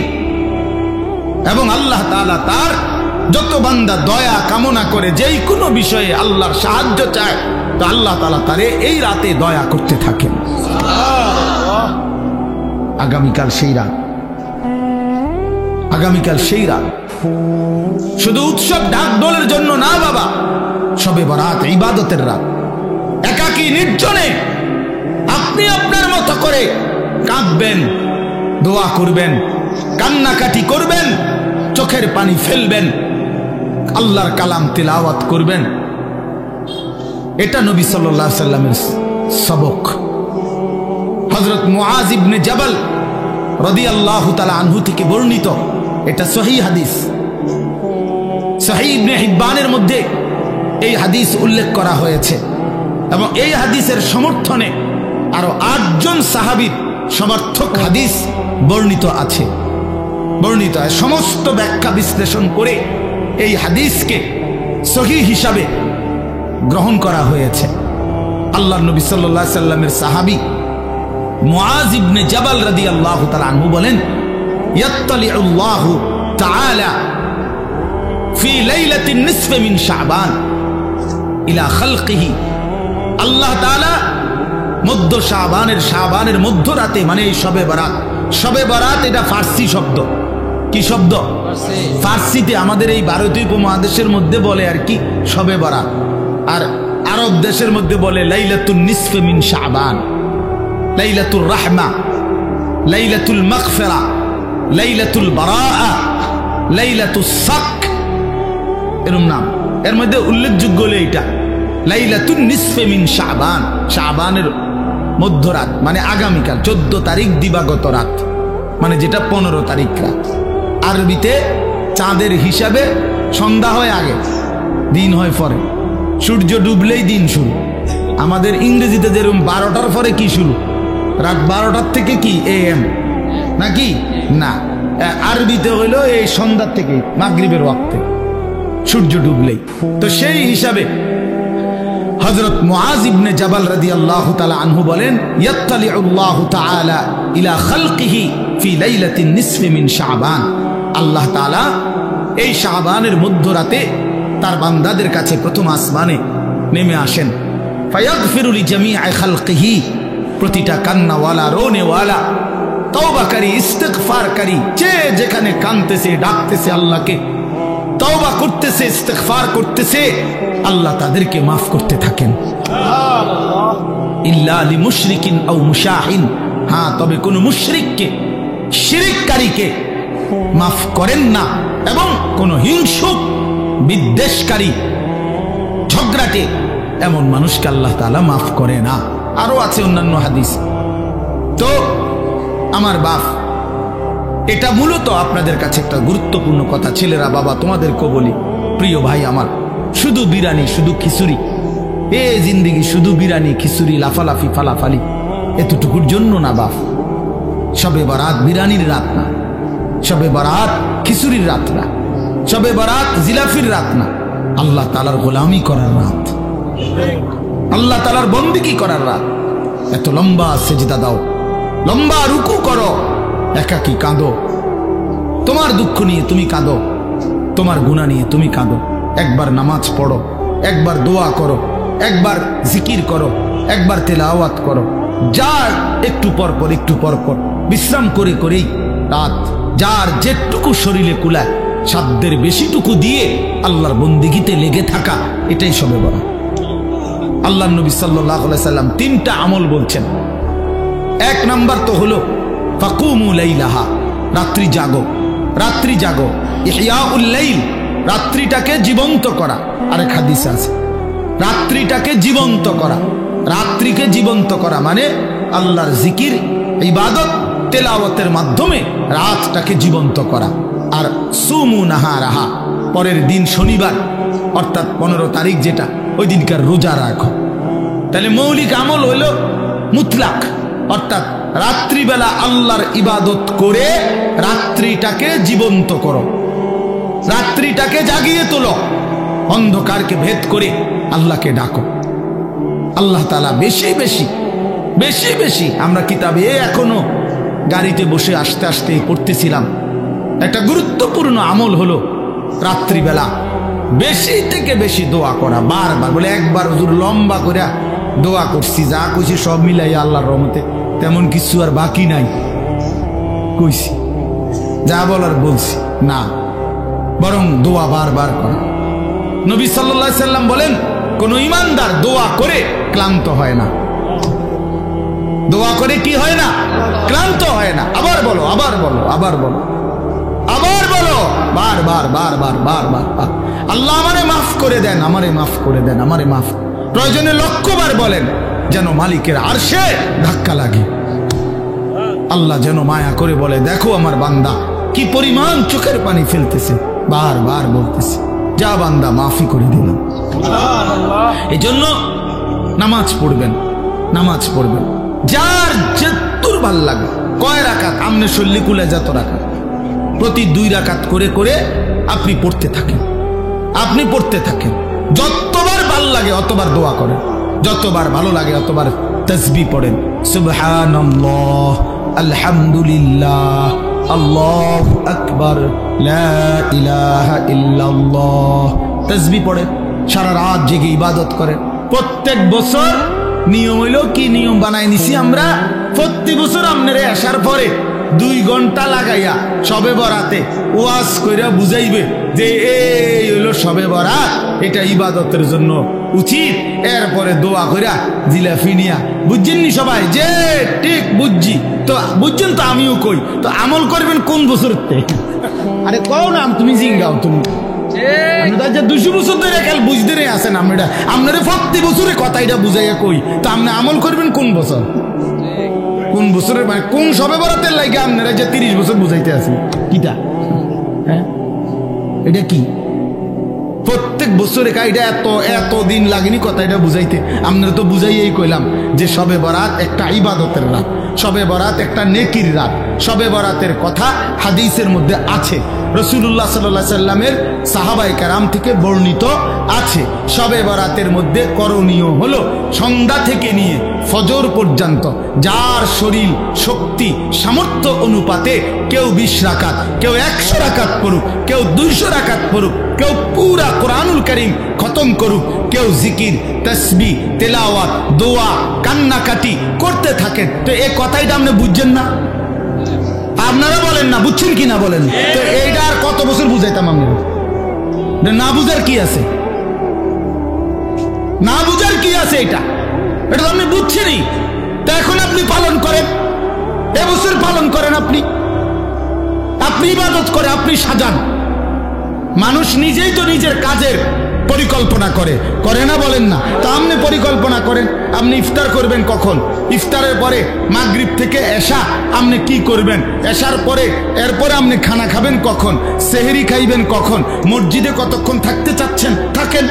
S1: এবং আল্লাহ তাআলা তার যত বান্দা দয়া কামনা করে যেই কোনো বিষয়ে আল্লাহর সাহায্য চায় তো আল্লাহ তাআলা তারে এই রাতে দয়া করতে থাকেন। আগামীকাল সেই রাত আগামীকাল সেই রাত। শুধু উৎসব ঢাকঢোলের জন্য না বাবা, শবে বরাত ইবাদতের রাত। একাকী নির্জনে আপনি আপনার মতো করে কাঁদবেন, দোয়া করবেন, কান্নাকাটি করবেন, চোখের পানি ফেলবেন, আল্লাহর কালাম তিলাওয়াত করবেন। এটা নবী সাল্লাল্লাহু আলাইহি সাল্লামের সবক। হযরত মুআজ ইবনে জাবাল রাদিয়াল্লাহু তাআলা আনহু থেকে বর্ণিত, এটা সহিহ হাদিস। সহিহ ইবনে হিব্বানের মধ্যে এই হাদিস উল্লেখ করা হয়েছে এবং এই হাদিসের সমর্থনে আরো 8 জন সাহাবীর সমর্থক হাদিস বর্ণিত আছে। বর্ণিত সমস্ত ব্যাখ্যা বিশ্লেষণ করে এই হাদিসকে সহিহ হিসাবে গ্রহণ করা হয়েছে। আল্লাহর নবী সাল্লাল্লাহু আলাইহি সাল্লামের সাহাবী মুআজ ইবনে জাবাল রাদিয়াল্লাহু তাআলা আনহু বলেন, ইয়াত্তালিউল্লাহু তাআলা ফি লাইলাতিন নিসফি মিন শাবান ইলা খালকিহি। আল্লাহ তাআলা মধ্য শাবানের মধ্যরাতে, মানে এই শবে বরাত। শবে বরাত এটা ফার্সি শব্দ। কি শব্দ? ফার্সিতে আমাদের এই ভারতীয় উপমহাদেশের মধ্যে বলে আর কি শবে বরাত, আর আরব দেশের মধ্যে বলে লাইলাতুন নিসফি মিন শাবান, লাইলাতুল রাহমা, লাইলাতুল মাগফিরা, লাইলাতুল বারাআ, লাইলাতুস সাক, এরকম নাম। এর মধ্যে উল্লেখযোগ্য হলো এটা লাইলাতুন নিসফি মিন শাবান, শাবানের মধ্যরাত, মানে আগামীকাল 14 তারিখ দিবাগত রাত, মানে যেটা 15 তারিখ রাত। আরবিতে চাঁদের হিসাবে সন্ধ্যা হয় আগে, দিন হয় পরে। সূর্য ডুবলেই দিন শুরু। আমাদের ইংরেজিতে যেরকম 12টার পরে কি শুরু, রাত 12টার থেকে কি AM নাকি না, আরবিতে হইলো এই সন্ধ্যার থেকে মাগরিবের ওয়াক্তে সূর্য ডুবলেই। তো সেই হিসাবে হযরত মুআজ ইবনে জাবাল রাদিয়াল্লাহু তাআলা আনহু বলেন, ইয়াত্তালিউল্লাহু তাআলা ইলা খালকিহি ফি লাইলাতিন নিসফি মিন শাবান। আল্লাহ তাআলা এই শাবানের মধ্যরাতে তার বান্দাদের কাছে প্রথম আসমানে নেমে আসেন। ফায়াগফিরু লিজামিই খালকিহি, প্রতিটা কান্নাওয়ালা, রোনেওয়ালা, তওবাকারী, ইস্তিগফারকারী, যে যেখানে কাঁদতেছে, ডাকতেছে আল্লাহকে, তওবা করতেছে, ইস্তিগফার করতেছে, আল্লাহ তাদেরকে মাফ করতে থাকেন। ইল্লা লিমুশরিকিন আও মুশাহিন, হ্যাঁ তবে কোন মুশরিককে, শিরককারীকে মাফ করেন না, এবং কোন হিংসুক, বিদ্বেষকারী, ঝগড়াটে এমন মানুষকে আল্লাহ তাআলা মাফ করে না। আরো আছে অন্যান্য হাদিস। তো আমার বাপ, এটা মূলত আপনাদের কাছে একটা গুরুত্বপূর্ণ কথা। ছেলেরা, বাবা, তোমাদেরকে বলি, প্রিয় ভাই আমার, শুধু বিরানি, শুধু খিচুড়ি, এ জিন্দিগি শুধু বিরানি, খিচুড়ি, লাফালাফি, ফালাফালি, এতটুকুর জন্য না বাপ। শবে বরাত বিরানির রাত না, শবে বরাত খিচুড়ির রাত না, শবে বরাত জিলাফির রাত না, আল্লাহ তাআলার গোলামি করার রাত, আল্লাহ তাআলার বন্দেগী করার রাত। এত লম্বা সেজদা দাও, লম্বা রুকু করো, একাকী কাঁদো, তোমার দুঃখ নিয়ে তুমি কাঁদো, তোমার গুনাহ নিয়ে তুমি কাঁদো। একবার নামাজ পড়ো, একবার দোয়া করো, একবার জিকির করো, একবার তেলাওয়াত করো, যার একটু পর পর বিশ্রাম করে করেই রাত, যার যেটুকু শরীরে কুলায় সাধ্যের বেশিটুকু দিয়ে আল্লাহর বন্দেগীতে লেগে থাকা, এটাই শবে বরাত। আল্লাহর নবী সাল্লাল্লাহু আলাইহি সাল্লাম 3টা আমল বলছেন। 1 নাম্বার তো হলো ফাকুমু লাইলাহা, রাত্রি জাগো, রাত্রি জাগো, ইহয়াউল লাইল, রাত্রিটাকে জীবন্ত করা। আরেক হাদিস আছে, রাত্রিটাকে জীবন্ত করা, রাত্রিকে জীবন্ত করা মানে আল্লাহর জিকির, ইবাদত, তেলাওয়াতের মাধ্যমে রাতটাকে জীবন্ত করা। আর সুমু নাহারাহা, পরের দিন শনিবার অর্থাৎ 15 তারিখ যেটা, ওই দিনকার রোজা রাখো। তাহলে মৌলিক আমল হইল মুতলাক, অর্থাৎ রাত্রিবেলা আল্লাহর ইবাদত করে রাত্রিটাকে জীবন্ত করো, রাত্রিটাকে জাগিয়ে তোলো, অন্ধকারকে ভেদ করে আল্লাহকে ডাকো। আল্লাহ তাআলা বেশি বেশি বেশি বেশি, আমরা কিতাবে এখনো গাড়িতে বসে আসতে আসতে পড়তেছিলাম, একটা গুরুত্বপূর্ণ আমল হলো রাত্রিবেলা বেশি থেকে বেশি দোয়া করা। বারবার বলে, একবার হুজুর লম্বা করে দোয়া করছি, যা কইছি সব মিলাই আল্লাহর রহমতে তেমন কিছু আর বাকি নাই কইছি। যা বলার বলছি না, বরং দোয়া বারবার করা। নবী সাল্লাল্লাহু আলাইহি সাল্লাম বলেন, কোন ইমানদার দোয়া করে ক্লান্ত হয় না। দোয়া করে কি হয় না? ক্লান্ত হয় না। আবার বলো, আবার বলো, আবার বলো, আবার বলো, বারবার বারবার বারবার। আল্লাহ আমারে মাফ করে দেন, আমারে মাফ করে দেন, আমারে মাফ। প্রয়োজনে লক্ষবার বলেন, যেন মালিকের আরশে ধাক্কা লাগে। আল্লাহ যেন মায়া করে বলে, দেখো আমার বান্দা কি পরিমাণ চোখের পানি ফেলতেছে, বারবার বলতেছে, যা বান্দা মাফি করে দিলাম। এই জন্য নামাজ পড়বেন, নামাজ পড়বেন, যার যেতুর ভাল লাগে। কয় রাকাত? আমনে শল্লি কুলে যত রাকাত, প্রতি 2 রাকাত করে করে আপনি পড়তে থাকেন, আপনি পড়তে থাকেন। যতবার ভাল লাগে অতবার দোয়া করেন, যতবার ভালো লাগে অতবার তাসবিহ পড়েন। সুবহানাল্লাহ, আলহামদুলিল্লাহ, আল্লাহু আকবার, লা ইলাহা ইল্লাল্লাহ। তাসবিহ পড়েন, সারা রাত জেগে ইবাদত করেন। প্রত্যেক বছর নিয়ম হইল কি, নিয়ম বানাই নিছি আমরা, প্রতি বছর আপনারা আসার পরে 2 ঘন্টা লাগাইয়া শবে বরাতে ওয়াজ কইরা বুঝাইবে যে এই হইলো শবে বরাত, এটা ইবাদতের জন্য উচিত। এরপরে দোয়া কইরা জিলাফি নিয়া, বুঝছেন নি সবাই? যে ঠিক বুঝছি তো, বুঝছেন তো, আমিও কই তো। আমল করবেন কোন বছর? আরে কও না, তুমি জিঙ্গাও, তুমি 200 বছর ধরে খেল বুঝতে নেই আসেন। আমরা আপনারা প্রতি বছরে কথা এটা বুঝাইয়া কই, তো আপনি আমল করবেন কোন বছর? কোন বছরের মানে কোন শবে বরাতের লাগে আপনারা যে 30 বছর বুঝাইতে আছেন? কিটা হ্যাঁ, এটা কি? প্রত্যেক বছরে এটা এত দিন লাগেনি কথা এটা বুঝাইতে। আপনারা তো বুঝাইয়াই কইলাম যে শবে বরাত একটা ইবাদতের রাত, শবে বরাত একটা নেকির রাত। শবে বরাতের কথা হাদিসের মধ্যে আছে, রাসূলুল্লাহ সাল্লাল্লাহু আলাইহি সাল্লামের সাহাবায়ে কেরাম থেকে বর্ণিত আছে। শবে বরাতের মধ্যে করণীয় হলো সন্ধ্যা থেকে নিয়ে ফজর পর্যন্ত যার শরীর শক্তি সামর্থ্য অনুপাতে কেউ 20 রাকাত, কেউ 100 রাকাত পড়ুক, কেউ 200 রাকাত পড়ুক, কেউ পুরা কোরআনুল কারীম খতম করুক, কেউ জিকির, তাসবিহ, তেলাওয়াত, দোয়া, কান্নাকাটি করতে থাকেন। তো এই কথাইটা আপনি বুঝছেন না? আপনারা বলেন না, বুঝছেন কি না বলেন? তো এইটা আর কত বছর বুঝাইতাম আমরা? না বুঝার কি আছে? না বুঝার কি আছে? এটা তো আপনি বুঝছেনই। তো এখন আপনি পালন করেন, এবছর পালন করেন, আপনি ইবাদত করে, আপনি সাজান। মানুষ নিজেই তো নিজের কাজের পরিকল্পনা করে না, বলেন না? তা আপনি পরিকল্পনা করেন, আপনি ইফতার করবেন কখন, ইফতারের পরে মাগরিব থেকে এশা আপনি কি করবেন, এশার পরে এরপরে আপনি খানা খাবেন কখন, সেহরি খাইবেন কখন, মসজিদে কতক্ষণ থাকতে চাচ্ছেন থাকেন,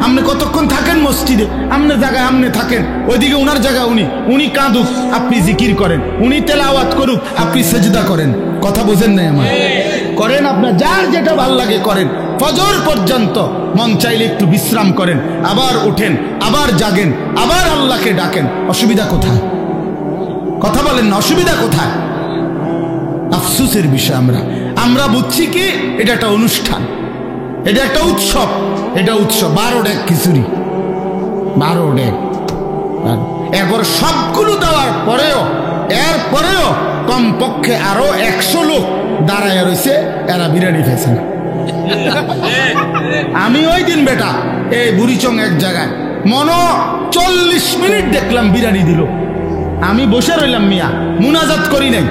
S1: আপনি কতক্ষণ থাকেন মসজিদে, আপনার জায়গায় আপনি থাকেন, ওইদিকে উনার জায়গায় উনি কাঁদুক, আপনি জিকির করেন, উনি তেলাওয়াত করুক, আপনি সেজদা করেন। কথা বোঝেন নাই আমার? করেন, আপনার যার যেটা ভাল লাগে করেন। ফজর পর্যন্ত মন চাইলে একটু বিশ্রাম করেন, আবার উঠেন, আবার জাগেন, আবার আল্লাহকে ডাকেন। অসুবিধা কোথায়? কথা বলেন না, অসুবিধা কোথায়? আফসোসের বিষয় আমরা বুঝছি কি এটা একটা অনুষ্ঠান, এটা একটা উৎসব, এটা উৎসব। 12 ডেক খিচুড়ি, 12 ডেক। এরপর সবগুলো দেওয়ার পরেও এরপরেও কমপক্ষে আরো 100 লোক দাঁড়ায় রয়েছে, এরা বিরিয়ানি খেয়েছে না। আমি ওই দিন বেটা এই বুড়িচং এক জায়গায় 40 মিনিট দেখলাম বিরিয়ানি দিল, আমি বসে রইলাম, মিয়া মুনাজাত করি নাই,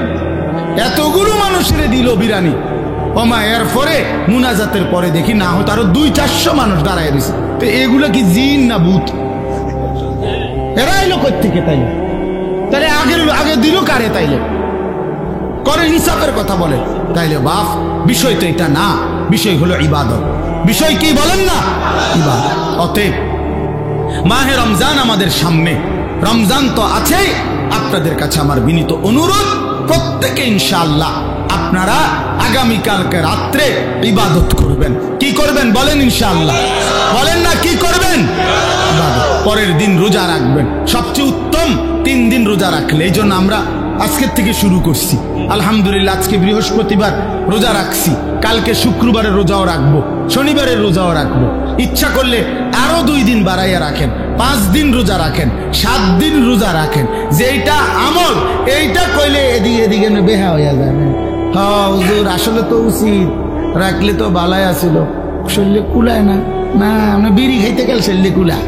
S1: এতগুলো মানুষের দিল বিরিয়ানি। ওমা এরপরে মুনাজাতের পরে দেখি না হতো আরো 200-400 মানুষ দাঁড়ায় রয়েছে। তো এগুলো কি জিন না ভূত? এরা এলো কই থেকে? তাহলে আগে দিল কারে? তাইলে করে হিসাবের কথা বলে। তাইলে বাপ, বিষয় তো এটা না, বিষয় হলো ইবাদত। বিষয় কি বলেন না? ইবাদত। অতএব মাহে রমজান আমাদের সামনে, রমজান তো আছেই। আপনাদের কাছে আমার বিনীত অনুরোধ, প্রত্যেকে ইনশাআল্লাহ আপনারা আগামীকালকে রাত্রে ইবাদত করবেন। কি করবেন বলেন? ইনশাআল্লাহ বলেন না, কি করবেন? ইবাদত। পরের দিন রোজা রাখবেন, সবচেয়ে উত্তম 3 দিন রোজা রাখলে। এই জন্য আমরা আজকের থেকে শুরু করছি। আলহামদুলিল্লাহ, আজকে বৃহস্পতিবার রোজা রাখছি, কালকে শুক্রবারের রোজাও রাখবো, শনিবারের রোজাও রাখবো। ইচ্ছা করলে আরো 2 দিন বাড়াইয়া রাখেন, 5 দিন রোজা রাখেন, 7 দিন রোজা রাখেন। যেটা আমল এইটা কইলে এদিকে বেহা হইয়া যাবে, হ্যাঁ হুজুর আসলে তো উচিত, রাখলে তো বালাই আছিল, শরীরে কুলায় না। না আমরা বিড়ি খাইতে গেলে শরীরে কুলায়,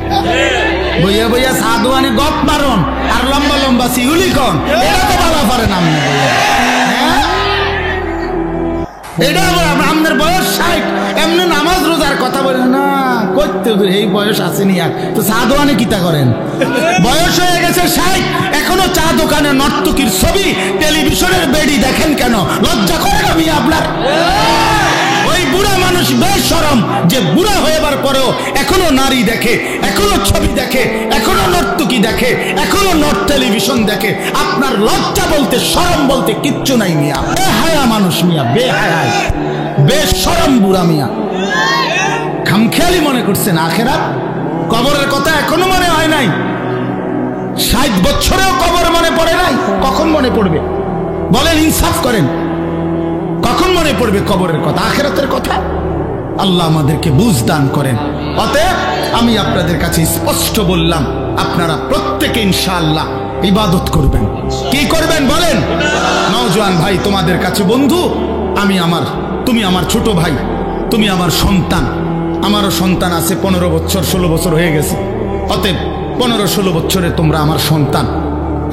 S1: বইয়া বইয়া সাধুয়ানি গপ মারন আর লম্বা লম্বা সিউলি কন, এটা তো বালা পারে না। এটা আপনার বয়স 60, এমনি নামাজ রোজার কথা বলে না, করতে এই বয়স আসেনি আর তো চা দোকানে কিতা করেন? বয়স হয়ে গেছে 60, এখনো চা দোকানে নর্তকীর ছবি, টেলিভিশনের বেডি দেখেন কেন? লজ্জা করে না মিয়া আপনার? ওই বুড়া মানুষ বেশ শরম যে বুড়া হয়েবার পরেও এখনো নারী দেখে, এখনো ছবি দেখে, এখনো নর্তকী দেখে, এখনো নর্থ টেলিভিশন দেখে। আপনার লজ্জা বলতে শরম বলতে কিচ্ছু নাই মিয়া, বেহায়া মানুষ মিয়া, বেহায়া বেশ শরম বুড়া মিয়া। খামখেয়ালি মনে করছেন আখেরাত, কবরের কথা এখনো মনে হয় নাই? 60 বছরেও কবর মনে পড়ে নাই? কখন মনে পড়বে বলেন? ইনসাফ করেন, কখন মনে পড়বে কবরের কথা, আখেরাতের কথা? আল্লাহ আমাদেরকে বুঝ দান করেন। অতএব আমি আপনাদের কাছে স্পষ্ট বললাম, আপনারা প্রত্যেকে ইনশাআল্লাহ ইবাদত করবেন। কি করবেন বলেন? নওজোয়ান ভাই তোমাদের কাছে বন্ধু, তুমি আমার ছোট ভাই, তুমি আমার সন্তান। আমারও সন্তান আছে, 15 বছর 16 বছর হয়ে গেছে। অতএব 15-16 বছরে তোমরা আমার সন্তান,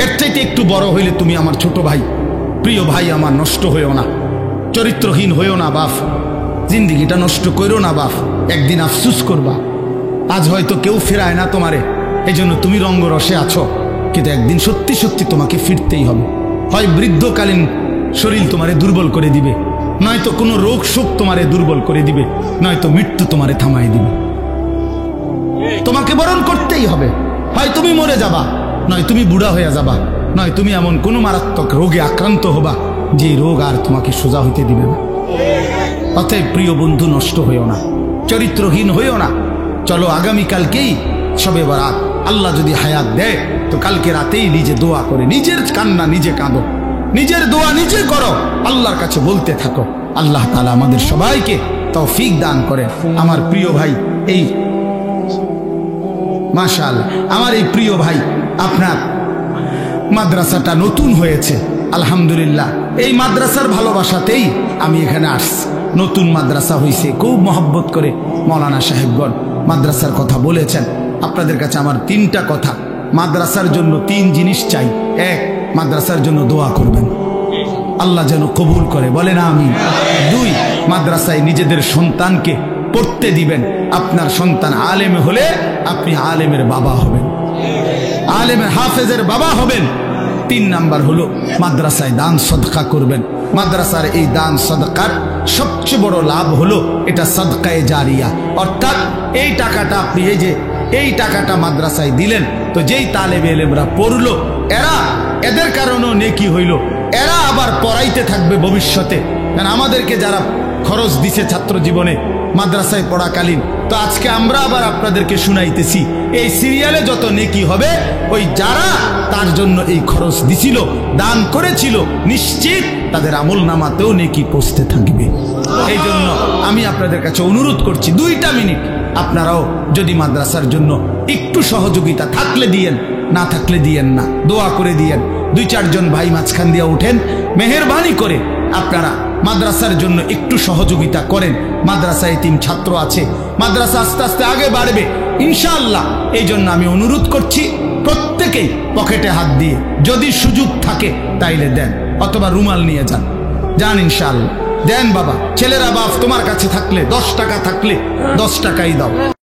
S1: এর চাইতে একটু বড় হইলে তুমি আমার ছোট ভাই। প্রিয় ভাই আমার, নষ্ট হইও না, চরিত্রহীন হইও না বাপ, জিন্দিগিটা নষ্ট করো না বাপ, একদিন আফসুস করবা। আজ হয়তো কেউ ফেরায় না তোমারে, এই জন্য তুমি রঙ্গরসে আছো, কিন্তু একদিন সত্যি সত্যি তোমাকে ফিরতেই হবে। হয় বৃদ্ধকালীন শরীর তোমারে দুর্বল করে দিবে, নয়তো কোনো রোগ শোক তোমারে দুর্বল করে দিবে, নয়তো মৃত্যু তোমারে থামাই দিবে। তোমাকে বরণ করতেই হবে, হয় তুমি মরে যাবা, নয় তুমি বুড়া হয়ে যাবা, নয় তুমি এমন কোনো মারাত্মক রোগে আক্রান্ত হবা যে রোগ আর তোমাকে সোজা হইতে দিবে না। অতএব প্রিয় বন্ধু, নষ্ট হইও না, চরিত্রহীন হইও না। চলো আগামীকালকেই শবে বরাত, আল্লাহ যদি হায়াত দেয় তো কালকে রাতেই নিজে দোয়া করে, নিজের কান্না নিজে কাঁদো, নিজের দোয়া নিজে করো, আল্লাহর কাছে বলতে থাকো। আল্লাহ তাআলা আমাদের সবাইকে তৌফিক দান করে। আমার প্রিয় ভাই, এই মাশাআল্লাহ, আমার এই প্রিয় ভাই, আপনার মাদ্রাসাটা নতুন হয়েছে, আলহামদুলিল্লাহ। এই মাদ্রাসার ভালোবাসাতেই আমি এখানে আসছি। নতুন মাদ্রাসা হয়েছে, খুব মহব্বত করে মৌলানা সাহেবগণ মাদ্রাসার কথা বলেছেন। আপনাদের কাছে আমার 3টা কথা, মাদ্রাসার জন্য 3 জিনিস চাই। 1, মাদ্রাসার জন্য দোয়া করবেন, আল্লাহ যেন কবুল করে, বলেন আমিন। 2, মাদ্রাসায় নিজেদের সন্তানকে পড়তে দিবেন। আপনার সন্তান আলেম হলে আপনি আলেমের বাবা হবেন, আলেমের হাফেজের বাবা হবেন। 3 নাম্বার হলো মাদ্রাসায় দান সদকা করবেন। মাদ্রাসার এই দান সদকার সবচেয়ে বড় লাভ হলো এটা সদকায়ে জারিয়া, অর্থাৎ এই টাকাটা আপনি এই টাকাটা মাদ্রাসায় দিলেন, তো যেই তালেবে ইলমরা পড়লো, এদের কারণেও নেকি হইল, এরা আবার পড়াইতে থাকবে ভবিষ্যতে। কারণ আমাদেরকে যারা খরচ দিছে ছাত্র জীবনে মাদ্রাসায় পড়াকালীন, তো আজকে আমরা আবার আপনাদেরকে শুনাইতেছি, এই সিরিয়ালে যত নেকি হবে ওই যারা তার জন্য এই খরচ দিছিল, দান করেছিল, নিশ্চিত তাদের আমল নামাতেও নেকি পৌঁছতে থাকবে। এই জন্য আমি আপনাদের কাছে অনুরোধ করছি, 2টা মিনিট আপনারাও যদি মাদ্রাসার জন্য একটু সহযোগিতা থাকলে দিয়েন, না থাকলে দিয়েন না, দোয়া করে দিয়েন। 2-4 জন ভাই মাঝখান দিয়ে উঠেন, মেহেরবানি করে আপনারা মাদ্রাসার জন্য একটু সহযোগিতা করেন। মাদ্রাসায় 3 ছাত্র আছে, মাদ্রাসা আস্তে আস্তে আগে বাড়বে ইনশাআল্লাহ। এই জন্য আমি অনুরোধ করছি, প্রত্যেকেই পকেটে হাত দিয়ে যদি সুযোগ থাকে তাইলে দেন, অথবা রুমাল নিয়ে যান ইনশাআল্লাহ। দেন বাবা, ছেলেরা বাপ তোমার কাছে থাকলে 10 টাকা থাকলে 10 টাকাই দাও।